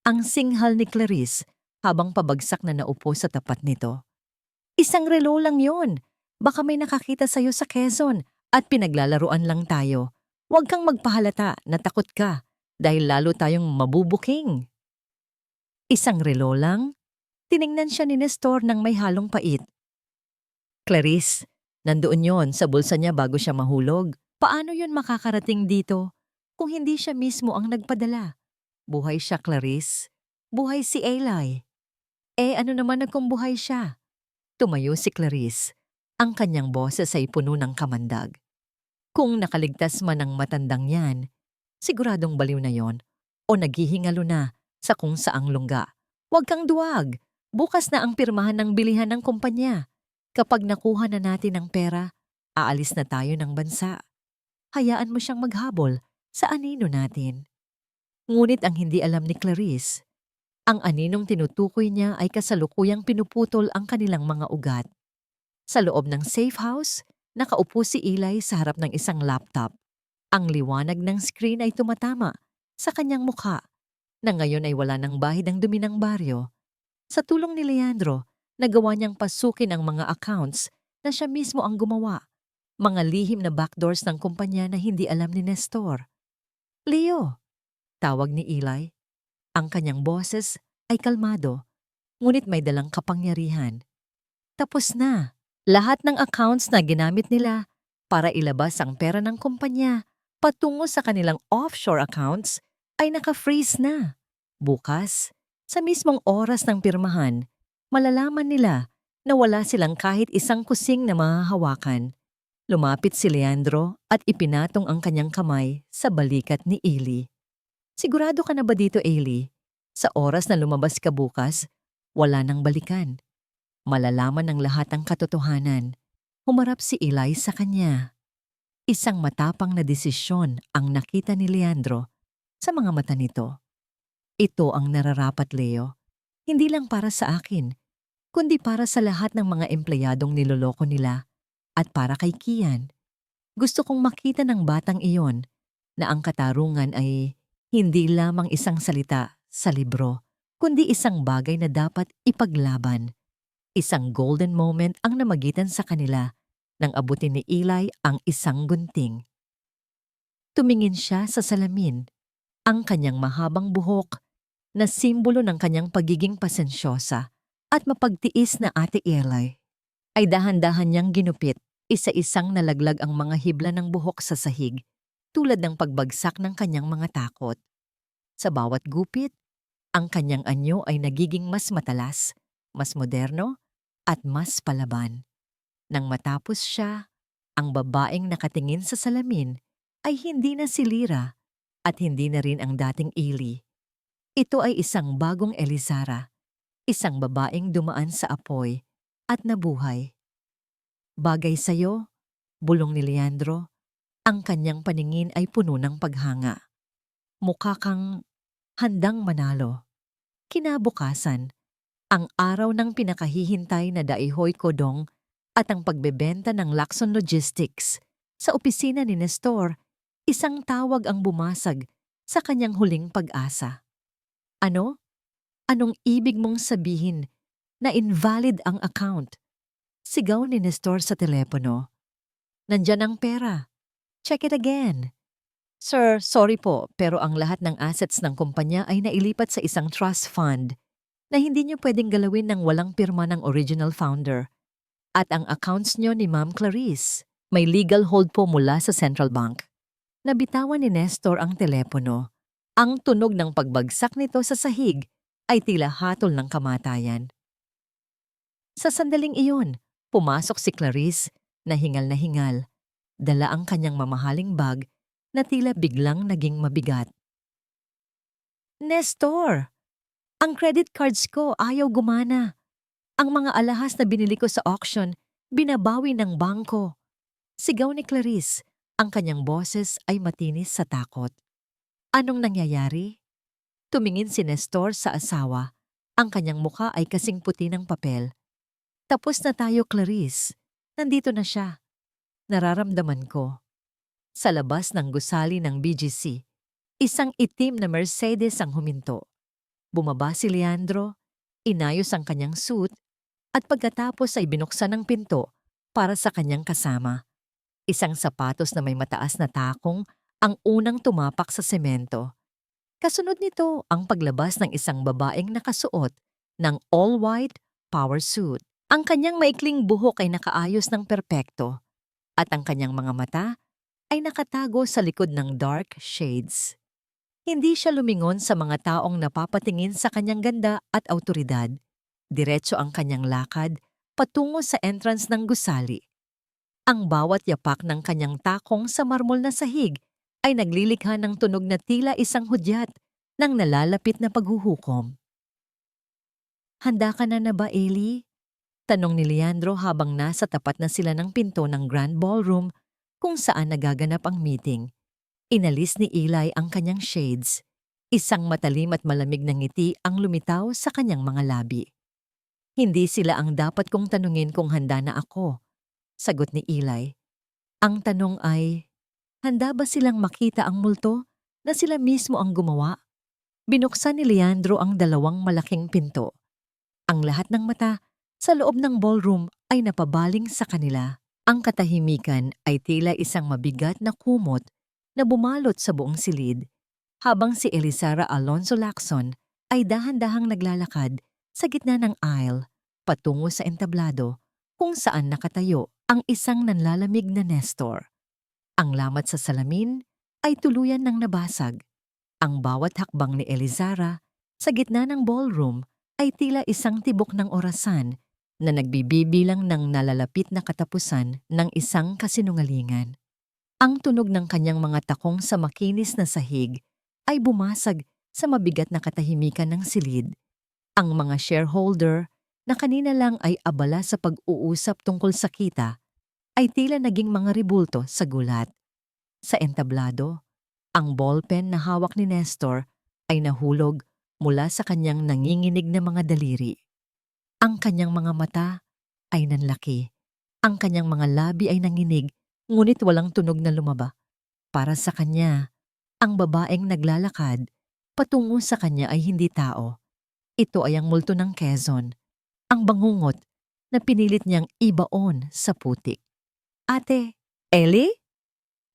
Ang singhal ni Clarice habang pabagsak na naupo sa tapat nito. "Isang relo lang yon. Baka may nakakita sa'yo sa Quezon at pinaglalaruan lang tayo. Huwag kang magpahalata na takot ka dahil lalo tayong mabubuking." "Isang relo lang?" Tiningnan siya ni Nestor ng may halong pait. "Clarice, nandoon yon sa bulsa niya bago siya mahulog. Paano yon makakarating dito? kung hindi siya mismo ang nagpadala? Buhay siya, Clarice. Buhay si Eli. Ano naman na kung buhay siya? Tumayo si Clarice. Ang kanyang boses ay puno ng kamandag. Kung nakaligtas man ang matandang yan, siguradong baliw na yon o naghihingalo na sa kung saang lungga. Huwag kang duwag. Bukas na ang pirmahan ng bilihan ng kumpanya. Kapag nakuha na natin ang pera, aalis na tayo ng bansa. Hayaan mo siyang maghabol sa anino natin. Ngunit ang hindi alam ni Clarice, ang aninong tinutukoy niya ay kasalukuyang pinuputol ang kanilang mga ugat. Sa loob ng safe house, nakaupo si Eli sa harap ng isang laptop. Ang liwanag ng screen ay tumatama sa kanyang mukha na ngayon ay wala ng bahid ang dumi ng baryo. Sa tulong ni Leandro, nagawa niyang pasukin ang mga accounts na siya mismo ang gumawa. Mga lihim na backdoors ng kumpanya na hindi alam ni Nestor. Leo, tawag ni Eli. Ang kanyang boses ay kalmado, ngunit may dalang kapangyarihan. Tapos na. Lahat ng accounts na ginamit nila para ilabas ang pera ng kumpanya patungo sa kanilang offshore accounts ay naka-freeze na. Bukas, sa mismong oras ng pirmahan, malalaman nila na wala silang kahit isang kusing na mahahawakan. Lumapit si Leandro at ipinatong ang kanyang kamay sa balikat ni Eli. Sigurado ka na ba dito, Eli? Sa oras na lumabas ka bukas, wala nang balikan. Malalaman ng lahat ang katotohanan. Humarap si Eli sa kanya. Isang matapang na desisyon ang nakita ni Leandro sa mga mata nito. Ito ang nararapat, Leo. Hindi lang para sa akin, kundi para sa lahat ng mga empleyadong niloloko nila at para kay Kian. Gusto kong makita ng batang iyon na ang katarungan ay hindi lamang isang salita sa libro, kundi isang bagay na dapat ipaglaban. Isang golden moment ang namagitan sa kanila nang abutin ni Eli ang isang gunting. Tumingin siya sa salamin. Ang kanyang mahabang buhok na simbolo ng kanyang pagiging pasensyosa at mapagtiis na Ate Eli ay dahan-dahan niyang ginupit. Isa-isang nalaglag ang mga hibla ng buhok sa sahig tulad ng pagbagsak ng kanyang mga takot. Sa bawat gupit, ang kanyang anyo ay nagiging mas matalas, mas moderno, at mas palaban. Nang matapos siya, ang babaeng nakatingin sa salamin ay hindi na si Lyra at hindi na rin ang dating Eli. Ito ay isang bagong Elizara, isang babaeng dumaan sa apoy at nabuhay. Bagay sa'yo, bulong ni Leandro, ang kanyang paningin ay puno ng paghanga. Mukha kang handang manalo. Kinabukasan, ang araw ng pinakahihintay na Daihoy Kodong at ang pagbebenta ng Lacson Logistics sa opisina ni Nestor, isang tawag ang bumasag sa kanyang huling pag-asa. Ano? Anong ibig mong sabihin na invalid ang account? Sigaw ni Nestor sa telepono. Nandyan ang pera. Check it again. Sir, sorry po, pero ang lahat ng assets ng kumpanya ay nailipat sa isang trust fund na hindi niyo pwedeng galawin ng walang pirma ng original founder. At ang accounts niyo ni Ma'am Clarice, may legal hold po mula sa Central Bank. Nabitawan ni Nestor ang telepono. Ang tunog ng pagbagsak nito sa sahig ay tila hatol ng kamatayan. Sa sandaling iyon, pumasok si Clarice na hingal, dala ang kanyang mamahaling bag na tila biglang naging mabigat. Nestor! Ang credit cards ko ayaw gumana. Ang mga alahas na binili ko sa auction, binabawi ng bangko. Sigaw ni Clarice, ang kanyang boses ay matinis sa takot. Anong nangyayari? Tumingin si Nestor sa asawa. Ang kanyang mukha ay kasing puti ng papel. Tapos na tayo, Clarice. Nandito na siya. Nararamdaman ko. Sa labas ng gusali ng BGC, isang itim na Mercedes ang huminto. Bumaba si Leandro, inayos ang kanyang suit, at pagkatapos ay binuksan ang pinto para sa kanyang kasama. Isang sapatos na may mataas na takong ang unang tumapak sa semento. Kasunod nito ang paglabas ng isang babaeng nakasuot ng all-white power suit. Ang kanyang maikling buhok ay nakaayos ng perpekto at ang kanyang mga mata ay nakatago sa likod ng dark shades. Hindi siya lumingon sa mga taong napapatingin sa kanyang ganda at awtoridad. Diretso ang kanyang lakad patungo sa entrance ng gusali. Ang bawat yapak ng kanyang takong sa marmol na sahig ay naglilikha ng tunog na tila isang hudyat ng nalalapit na paghuhukom. "Handa ka na ba, Ellie?" Tanong ni Leandro habang nasa tapat na sila ng pinto ng Grand Ballroom kung saan nagaganap ang meeting. Inalis ni Eli ang kanyang shades. Isang matalim at malamig na ngiti ang lumitaw sa kanyang mga labi. "Hindi sila ang dapat kong tanungin kung handa na ako," sagot ni Eli. "Ang tanong ay, handa ba silang makita ang multo na sila mismo ang gumawa?" Binuksan ni Leandro ang dalawang malaking pinto. Ang lahat ng mata sa loob ng ballroom ay napabaling sa kanila. Ang katahimikan ay tila isang mabigat na kumot na bumalot sa buong silid, habang si Elizara Alonso Lacson ay dahan-dahang naglalakad sa gitna ng aisle patungo sa entablado kung saan nakatayo ang isang nanlalamig na Nestor. Ang lamat sa salamin ay tuluyan ng nabasag. Ang bawat hakbang ni Elizara sa gitna ng ballroom ay tila isang tibok ng orasan na nagbibibilang ng nalalapit na katapusan ng isang kasinungalingan. Ang tunog ng kanyang mga takong sa makinis na sahig ay bumasag sa mabigat na katahimikan ng silid. Ang mga shareholder na kanina lang ay abala sa pag-uusap tungkol sa kita ay tila naging mga ribulto sa gulat. Sa entablado, ang ballpen na hawak ni Nestor ay nahulog mula sa kanyang nanginginig na mga daliri. Ang kanyang mga mata ay nanlaki. Ang kanyang mga labi ay nanginig, ngunit walang tunog na lumaba. Para sa kanya, ang babaeng naglalakad patungo sa kanya ay hindi tao. Ito ay ang multo ng Quezon, ang bangungot na pinilit niyang ibaon sa putik. "Ate, Ellie?"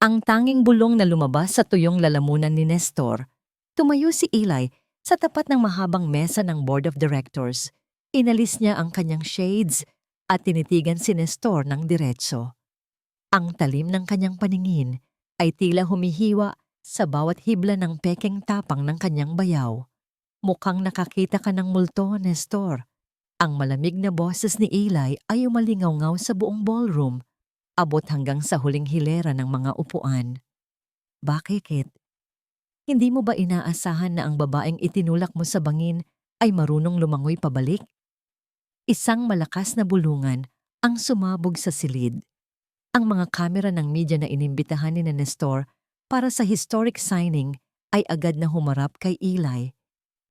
Ang tanging bulong na lumabas sa tuyong lalamunan ni Nestor. Tumayo si Eli sa tapat ng mahabang mesa ng Board of Directors. Inalis niya ang kanyang shades at tinitigan si Nestor ng diretso. Ang talim ng kanyang paningin ay tila humihiwa sa bawat hibla ng pekeng tapang ng kanyang bayaw. "Mukhang nakakita ka ng multo, Nestor." Ang malamig na boses ni Eli ay umalingaw-ngaw sa buong ballroom, abot hanggang sa huling hilera ng mga upuan. "Bakit? Hindi mo ba inaasahan na ang babaeng itinulak mo sa bangin ay marunong lumangoy pabalik?" Isang malakas na bulungan ang sumabog sa silid. Ang mga kamera ng media na inimbitahan ni Nestor para sa historic signing ay agad na humarap kay Eli.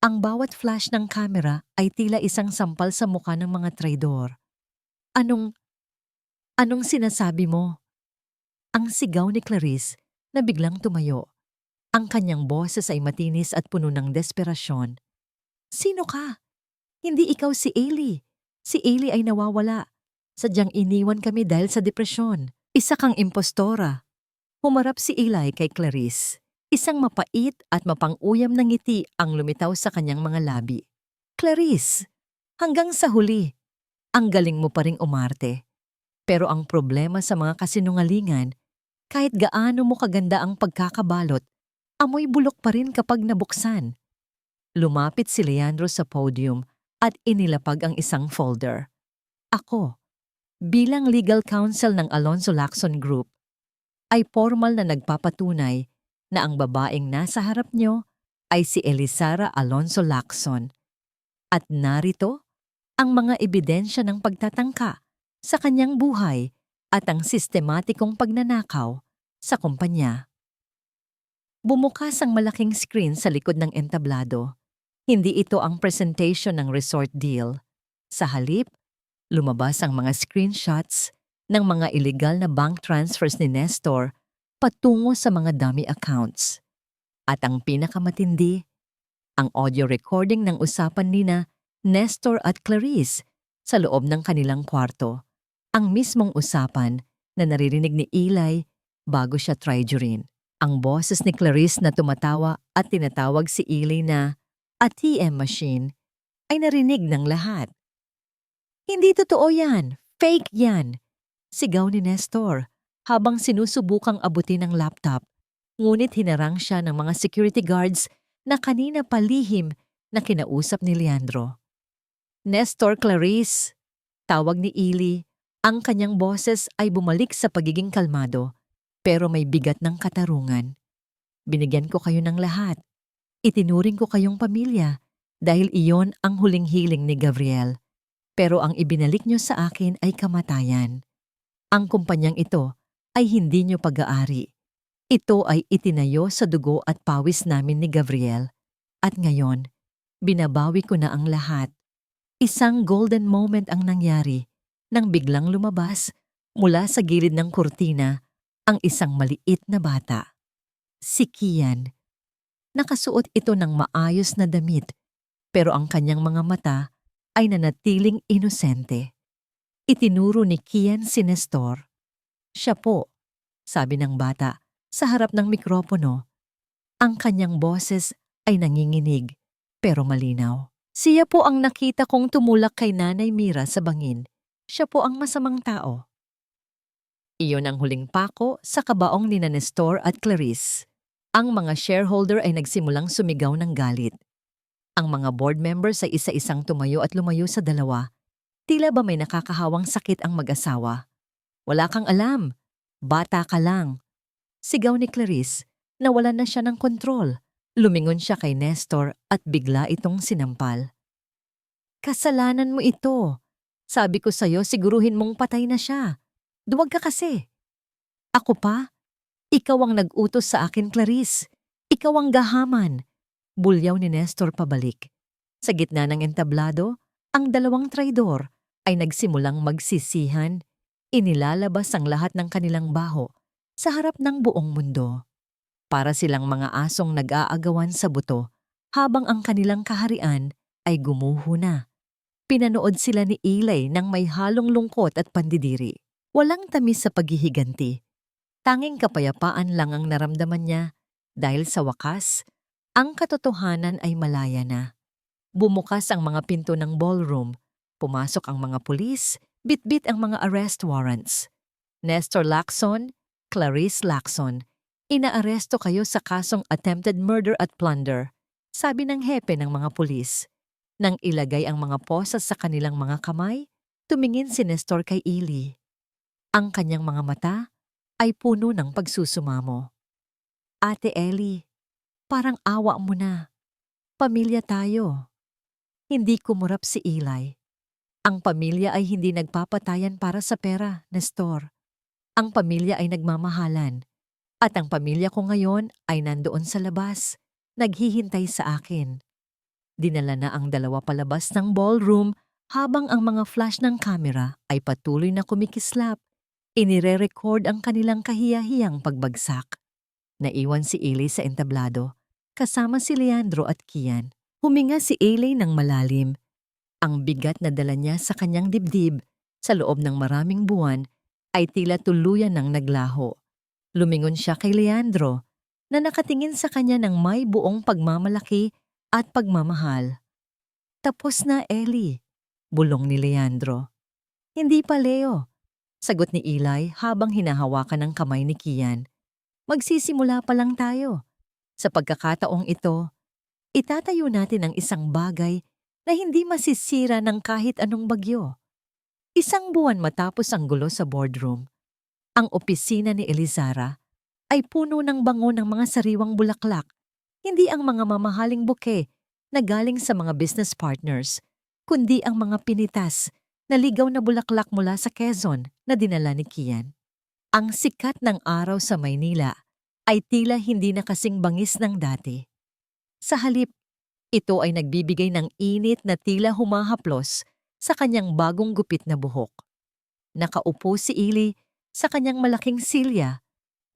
Ang bawat flash ng kamera ay tila isang sampal sa mukha ng mga traidor. Anong sinasabi mo?" Ang sigaw ni Clarice na biglang tumayo. Ang kanyang boses ay matinis at puno ng desperasyon. "Sino ka? Hindi ikaw si Ellie. Si Ellie ay nawawala. Sadyang iniwan kami dahil sa depresyon. Isa kang impostora." Humarap si Eli kay Clarice. Isang mapait at mapang-uyam na ngiti ang lumitaw sa kanyang mga labi. "Clarice, hanggang sa huli, ang galing mo pa ring umarte. Pero ang problema sa mga kasinungalingan, kahit gaano mo kaganda ang pagkakabalot, amoy bulok pa rin kapag nabuksan." Lumapit si Leandro sa podium at inilapag ang isang folder. "Ako, bilang legal counsel ng Alonso Lacson Group, ay formal na nagpapatunay na ang babaeng nasa harap niyo ay si Elizara Alonso Lacson. At narito ang mga ebidensya ng pagtatangka sa kanyang buhay at ang sistematikong pagnanakaw sa kumpanya." Bumukas ang malaking screen sa likod ng entablado. Hindi ito ang presentation ng resort deal. Sa halip, lumabas ang mga screenshots ng mga illegal na bank transfers ni Nestor patungo sa mga dummy accounts. At ang pinakamatindi, ang audio recording ng usapan nina Nestor at Clarice sa loob ng kanilang kwarto. Ang mismong usapan na naririnig ni Eli bago siya trijurin. Ang boses ni Clarice na tumatawa at tinatawag si Eli na ATM machine ay narinig ng lahat. "Hindi totoo yan! Fake yan!" sigaw ni Nestor habang sinusubukang abutin ang laptop. Ngunit hinarang siya ng mga security guards na kanina palihim na kinausap ni Leandro. Nestor, Clarice, tawag ni Ili. Ang kanyang boses ay bumalik sa pagiging kalmado, pero may bigat ng katarungan. Binigyan ko kayo ng lahat. Itinuring ko kayong pamilya dahil iyon ang huling hiling ni Gabriel. Pero ang ibinalik niyo sa akin ay kamatayan. Ang kumpanyang ito ay hindi niyo pag-aari. Ito ay itinayo sa dugo at pawis namin ni Gabriel. At ngayon, binabawi ko na ang lahat. Isang golden moment ang nangyari nang biglang lumabas mula sa gilid ng kurtina ang isang maliit na bata. Si Kian. Nakasuot ito ng maayos na damit, pero ang kanyang mga mata ay nanatiling inosente. Itinuro ni Kian si Nestor. Siya po, sabi ng bata sa harap ng mikropono. Ang kanyang boses ay nanginginig, pero malinaw. Siya po ang nakita kong tumulak kay Nanay Mira sa bangin. Siya po ang masamang tao. Iyon ang huling pako sa kabaong ni Nestor at Clarice. Ang mga shareholder ay nagsimulang sumigaw ng galit. Ang mga board members ay isa-isang tumayo at lumayo sa dalawa. Tila ba may nakakahawang sakit ang mag-asawa? Wala kang alam. Bata ka lang. Sigaw ni Clarice. Nawalan na siya ng kontrol. Lumingon siya kay Nestor at bigla itong sinampal. Kasalanan mo ito. Sabi ko sa'yo, siguruhin mong patay na siya. Duwag ka kasi. Ako pa? Ikaw ang nag-utos sa akin, Clarice. Ikaw ang gahaman. Bulyaw ni Nestor pabalik. Sa gitna ng entablado, ang dalawang traidor ay nagsimulang magsisihan. Inilalabas ang lahat ng kanilang baho sa harap ng buong mundo. Para silang mga asong nag-aagawan sa buto habang ang kanilang kaharian ay gumuho na. Pinanood sila ni Eli ng may halong lungkot at pandidiri. Walang tamis sa paghihiganti. Tanging kapayapaan lang ang naramdaman niya dahil sa wakas, ang katotohanan ay malaya na. Bumukas ang mga pinto ng ballroom, pumasok ang mga pulis, bitbit ang mga arrest warrants. Nestor Lacson, Clarice Lacson, inaaresto kayo sa kasong attempted murder at plunder, sabi ng hepe ng mga pulis. Nang ilagay ang mga posas sa kanilang mga kamay, tumingin si Nestor kay Eli. Ang kanyang mga mata ay puno ng pagsusumamo. Ate Ellie, parang awa mo na. Pamilya tayo. Hindi kumurap si Eli. Ang pamilya ay hindi nagpapatayan para sa pera, Nestor. Ang pamilya ay nagmamahalan. At ang pamilya ko ngayon ay nandoon sa labas, naghihintay sa akin. Dinala na ang dalawa palabas ng ballroom habang ang mga flash ng kamera ay patuloy na kumikislap. Inire-record ang kanilang kahiyahiyang pagbagsak. Naiwan si Eli sa entablado, kasama si Leandro at Kian. Huminga si Eli ng malalim. Ang bigat na dala niya sa kanyang dibdib sa loob ng maraming buwan ay tila tuluyan ng naglaho. Lumingon siya kay Leandro na nakatingin sa kanya ng may buong pagmamalaki at pagmamahal. Tapos na, Eli, bulong ni Leandro. Hindi pa, Leo, sagot ni Eli habang hinahawakan ng kamay ni Kian. Magsisimula pa lang tayo. Sa pagkakataong ito, itatayo natin ang isang bagay na hindi masisira ng kahit anong bagyo. Isang buwan matapos ang gulo sa boardroom, ang opisina ni Elizara ay puno ng bango ng mga sariwang bulaklak, hindi ang mga mamahaling buke na galing sa mga business partners, kundi ang mga pinitas na ligaw na bulaklak mula sa Quezon na dinala ni Kian. Ang sikat ng araw sa Maynila ay tila hindi na kasing bangis ng dati. Sa halip, ito ay nagbibigay ng init na tila humahaplos sa kanyang bagong gupit na buhok. Nakaupo si Eli sa kanyang malaking silya,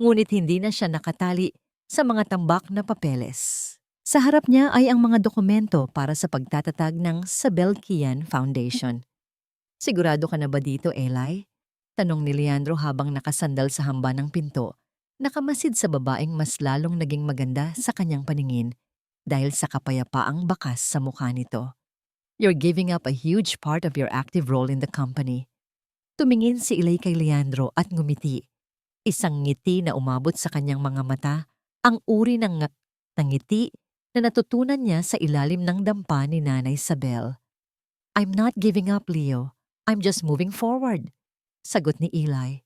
ngunit hindi na siya nakatali sa mga tambak na papeles. Sa harap niya ay ang mga dokumento para sa pagtatatag ng Sabel Kian Foundation. Sigurado ka na ba dito, Eli? Tanong ni Leandro habang nakasandal sa hamba ng pinto, nakamasid sa babaeng mas lalong naging maganda sa kanyang paningin dahil sa kapayapaang bakas sa mukha nito. You're giving up a huge part of your active role in the company. Tumingin si Eli kay Leandro at ngumiti. Isang ngiti na umabot sa kanyang mga mata, ang uri ng ngiti na natutunan niya sa ilalim ng dampa ni Nanay Isabel. "I'm not giving up, Leo. I'm just moving forward," sagot ni Eli.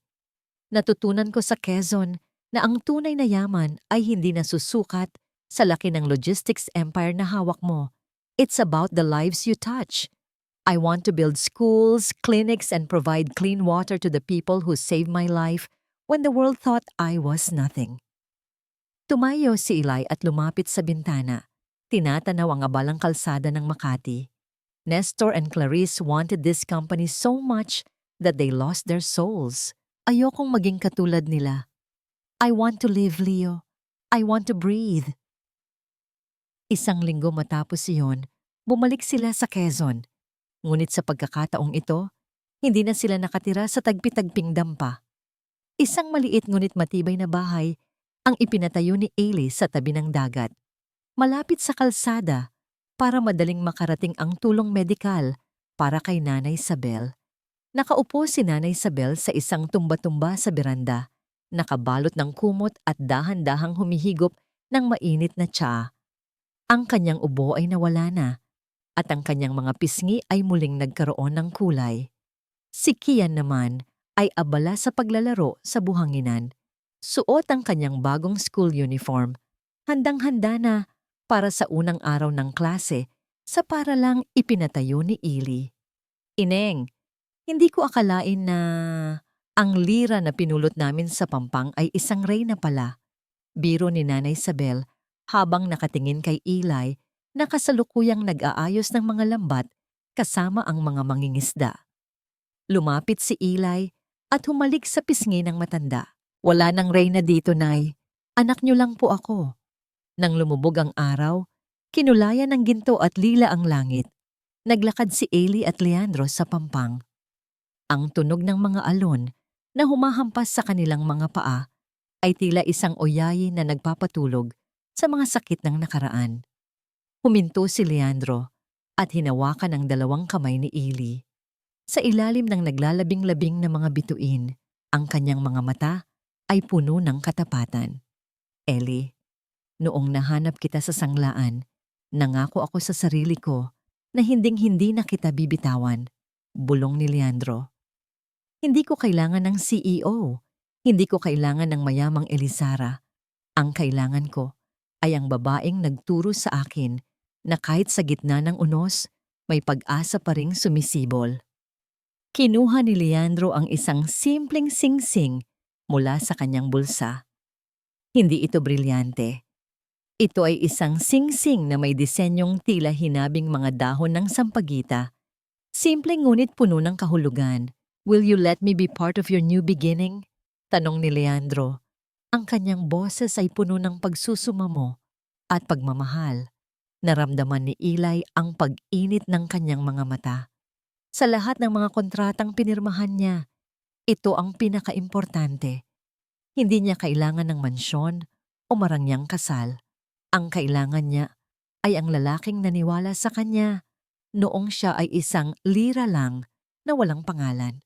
"Natutunan ko sa Quezon na ang tunay na yaman ay hindi nasusukat sa laki ng logistics empire na hawak mo. It's about the lives you touch. I want to build schools, clinics, and provide clean water to the people who saved my life when the world thought I was nothing." Tumayo si Eli at lumapit sa bintana. Tinatanaw ang abalang kalsada ng Makati. Nestor and Clarice wanted this company so much that they lost their souls. "Ayokong maging katulad nila. I want to live, Leo. I want to breathe." Isang linggo matapos iyon, bumalik sila sa Quezon. Ngunit sa pagkakataong ito, hindi na sila nakatira sa tagpi-tagping dampa. Isang maliit ngunit matibay na bahay ang ipinatayo ni Ailey sa tabi ng dagat. Malapit sa kalsada para madaling makarating ang tulong medikal para kay Nanay Isabel. Nakaupo si Nanay Isabel sa isang tumba-tumba sa beranda, nakabalot ng kumot at dahan-dahang humihigop ng mainit na tsaa. Ang kanyang ubo ay nawala na at ang kanyang mga pisngi ay muling nagkaroon ng kulay. Si Kian naman ay abala sa paglalaro sa buhanginan. Suot ang kanyang bagong school uniform, handang-handa na para sa unang araw ng klase sa paralang ipinatayo ni Eli. "Ineng, hindi ko akalain na ang lira na pinulot namin sa Pampang ay isang reyna pala." Biro ni Nanay Isabel habang nakatingin kay Eli na kasalukuyang nag-aayos ng mga lambat kasama ang mga mangingisda. Lumapit si Eli at humalik sa pisngi ng matanda. "Wala nang reyna dito, Nay. Anak niyo lang po ako." Nang lumubog ang araw, kinulayan ng ginto at lila ang langit. Naglakad si Ailey at Leandro sa Pampang. Ang tunog ng mga alon na humahampas sa kanilang mga paa ay tila isang oyayi na nagpapatulog sa mga sakit ng nakaraan. Huminto si Leandro at hinawakan ang dalawang kamay ni Ailey. Sa ilalim ng naglalabing-labing na mga bituin, ang kanyang mga mata ay puno ng katapatan. "Ellie, noong nahanap kita sa sanglaan, nangako ako sa sarili ko na hinding-hindi na kita bibitawan," bulong ni Leandro. "Hindi ko kailangan ng CEO. Hindi ko kailangan ng mayamang Elizara. Ang kailangan ko ay ang babaeng nagturo sa akin na kahit sa gitna ng unos, may pag-asa pa ring sumisibol." Kinuha ni Leandro ang isang simpleng singsing mula sa kanyang bulsa. Hindi ito brilyante. Ito ay isang singsing na may disenyong tila hinabing mga dahon ng sampagita. Simple ngunit puno ng kahulugan. "Will you let me be part of your new beginning?" tanong ni Leandro. Ang kanyang boses ay puno ng pagsusumamo at pagmamahal. Naramdaman ni Eli ang pag-init ng kanyang mga mata. Sa lahat ng mga kontratang pinirmahan niya, ito ang pinakaimportante. Hindi niya kailangan ng mansyon o marangyang kasal. Ang kailangan niya ay ang lalaking naniwala sa kanya noong siya ay isang lira lang na walang pangalan.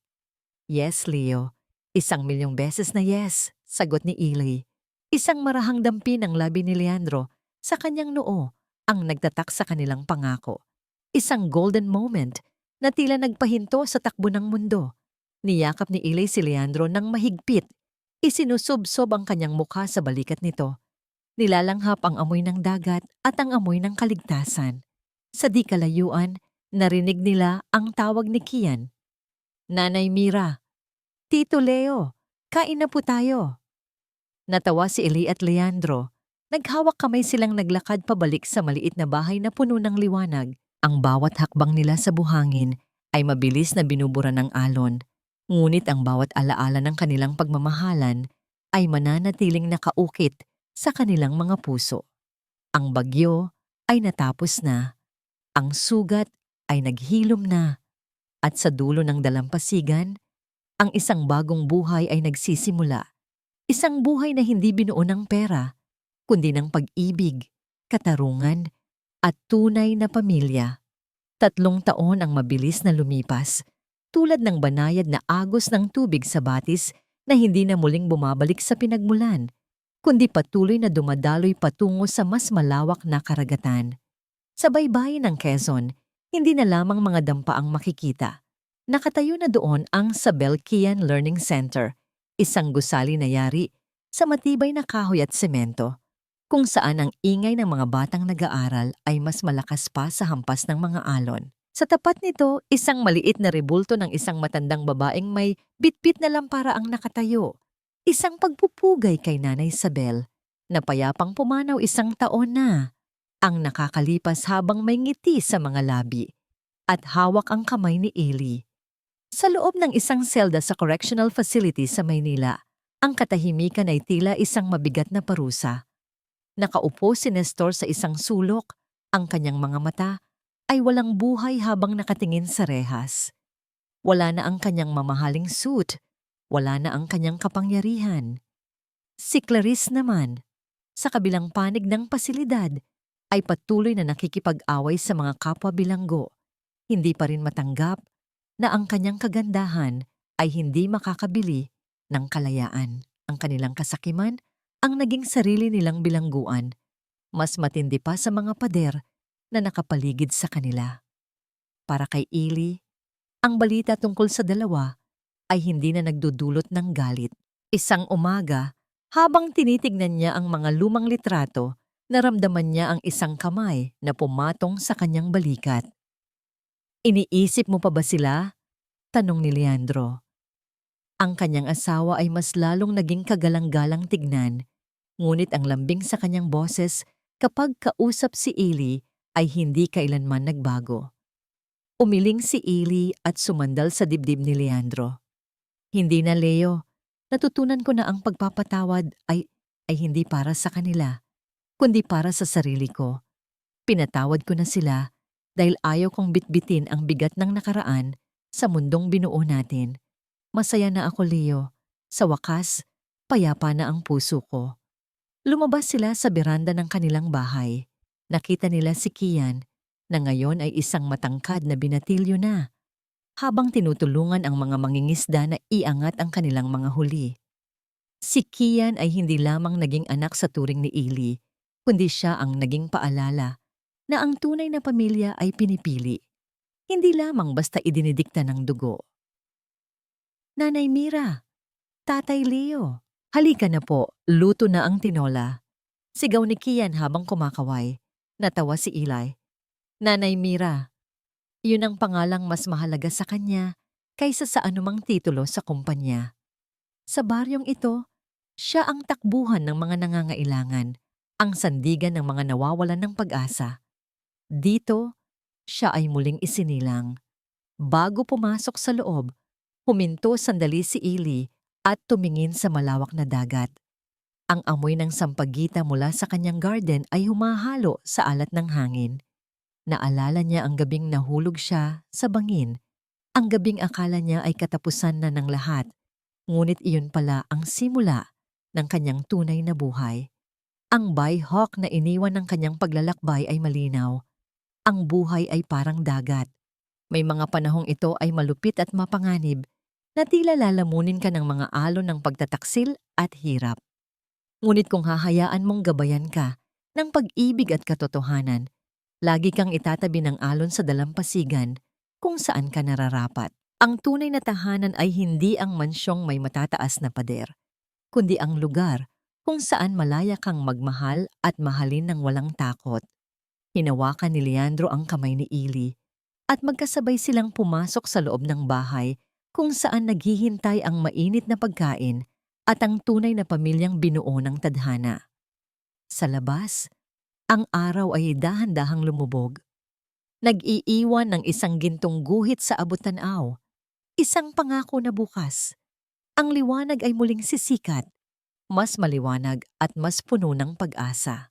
"Yes, Leo. 1,000,000 beses na yes," sagot ni Eli. Isang marahang dampi ng labi ni Leandro sa kanyang noo ang nagtatak sa kanilang pangako. Isang golden moment na tila nagpahinto sa takbo ng mundo. Niyakap ni Eli si Leandro ng mahigpit. Isinusubsob ang kanyang mukha sa balikat nito. Nilalanghap ang amoy ng dagat at ang amoy ng kaligtasan. Sa di kalayuan, narinig nila ang tawag ni Kian. "Nanay Mira, Tito Leo, kain na po tayo." Natawa si Eli at Leandro. Naghawak kamay silang naglakad pabalik sa maliit na bahay na puno ng liwanag. Ang bawat hakbang nila sa buhangin ay mabilis na binubura ng alon, ngunit ang bawat alaala ng kanilang pagmamahalan ay mananatiling nakaukit sa kanilang mga puso. Ang bagyo ay natapos na, ang sugat ay naghilom na, at sa dulo ng dalampasigan, ang isang bagong buhay ay nagsisimula. Isang buhay na hindi binuo ng pera, kundi ng pag-ibig, katarungan, at tunay na pamilya. 3 taon ang mabilis na lumipas, tulad ng banayad na agos ng tubig sa batis na hindi na muling bumabalik sa pinagmulan, kundi patuloy na dumadaloy patungo sa mas malawak na karagatan. Sa baybayin ng Quezon, hindi na lamang mga dampa ang makikita. Nakatayo na doon ang Sabelkian Learning Center, isang gusali na yari sa matibay na kahoy at semento, kung saan ang ingay ng mga batang nag-aaral ay mas malakas pa sa hampas ng mga alon. Sa tapat nito, isang maliit na rebulto ng isang matandang babaeng may bitbit na lampara ang nakatayo. Isang pagpupugay kay Nanay Isabel, na payapang pumanaw 1 taon na, ang nakakalipas habang may ngiti sa mga labi at hawak ang kamay ni Eli. Sa loob ng isang selda sa correctional facility sa Maynila, ang katahimikan ay tila isang mabigat na parusa. Nakaupo si Nestor sa isang sulok, ang kanyang mga mata ay walang buhay habang nakatingin sa rehas. Wala na ang kanyang mamahaling suit, wala na ang kanyang kapangyarihan. Si Clarice naman, sa kabilang panig ng pasilidad, ay patuloy na nakikipag-away sa mga kapwa bilanggo. Hindi pa rin matanggap na ang kanyang kagandahan ay hindi makakabili ng kalayaan. Ang kanilang kasakiman ang naging sarili nilang bilangguan, mas matindi pa sa mga pader na nakapaligid sa kanila. Para kay Eli, ang balita tungkol sa dalawa ay hindi na nagdudulot ng galit. Isang umaga, habang tinitignan niya ang mga lumang litrato, naramdaman niya ang isang kamay na pumatong sa kanyang balikat. "Iniisip mo pa ba sila?" tanong ni Leandro. Ang kanyang asawa ay mas lalong naging kagalang-galang tignan, ngunit ang lambing sa kanyang boses kapag kausap si Eli ay hindi kailanman nagbago. Umiling si Eli at sumandal sa dibdib ni Leandro. "Hindi na, Leo. Natutunan ko na ang pagpapatawad ay hindi para sa kanila, kundi para sa sarili ko. Pinatawad ko na sila dahil ayaw kong bitbitin ang bigat ng nakaraan sa mundong binuo natin. Masaya na ako, Leo. Sa wakas, payapa na ang puso ko." Lumabas sila sa beranda ng kanilang bahay. Nakita nila si Kian, na ngayon ay isang matangkad na binatilyo na, habang tinutulungan ang mga mangingisda na iangat ang kanilang mga huli. Si Kian ay hindi lamang naging anak sa turing ni Eli, kundi siya ang naging paalala na ang tunay na pamilya ay pinipili, hindi lamang basta idinidikta ng dugo. "Nanay Mira, Tatay Leo, halika na po, luto na ang tinola." Sigaw ni Kian habang kumakaway. Natawa si Eli. "Nanay Mira, yun ang pangalang mas mahalaga sa kanya kaysa sa anumang titulo sa kumpanya. Sa baryong ito, siya ang takbuhan ng mga nangangailangan, ang sandigan ng mga nawawalan ng pag-asa. Dito, siya ay muling isinilang." Bago pumasok sa loob, huminto sandali si Eli at tumingin sa malawak na dagat. Ang amoy ng sampagita mula sa kanyang garden ay humahalo sa alat ng hangin. Naalala niya ang gabing nahulog siya sa bangin. Ang gabing akala niya ay katapusan na ng lahat, ngunit iyon pala ang simula ng kanyang tunay na buhay. Ang bayhawk na iniwan ng kanyang paglalakbay ay malinaw. Ang buhay ay parang dagat. May mga panahong ito ay malupit at mapanganib, na tila lalamunin ka ng mga alon ng pagtataksil at hirap. Ngunit kung hahayaan mong gabayan ka ng pag-ibig at katotohanan, lagi kang itatabi ng alon sa dalampasigan kung saan ka nararapat. Ang tunay na tahanan ay hindi ang mansyong may matataas na pader, kundi ang lugar kung saan malaya kang magmahal at mahalin ng walang takot. Hinawakan ni Leandro ang kamay ni Eli at magkasabay silang pumasok sa loob ng bahay kung saan naghihintay ang mainit na pagkain at ang tunay na pamilyang binuo ng tadhana. Sa labas, ang araw ay dahan-dahang lumubog. Nag-iiwan ng isang gintong guhit sa abot-tanaw, isang pangako na bukas. Ang liwanag ay muling sisikat, mas maliwanag at mas puno ng pag-asa.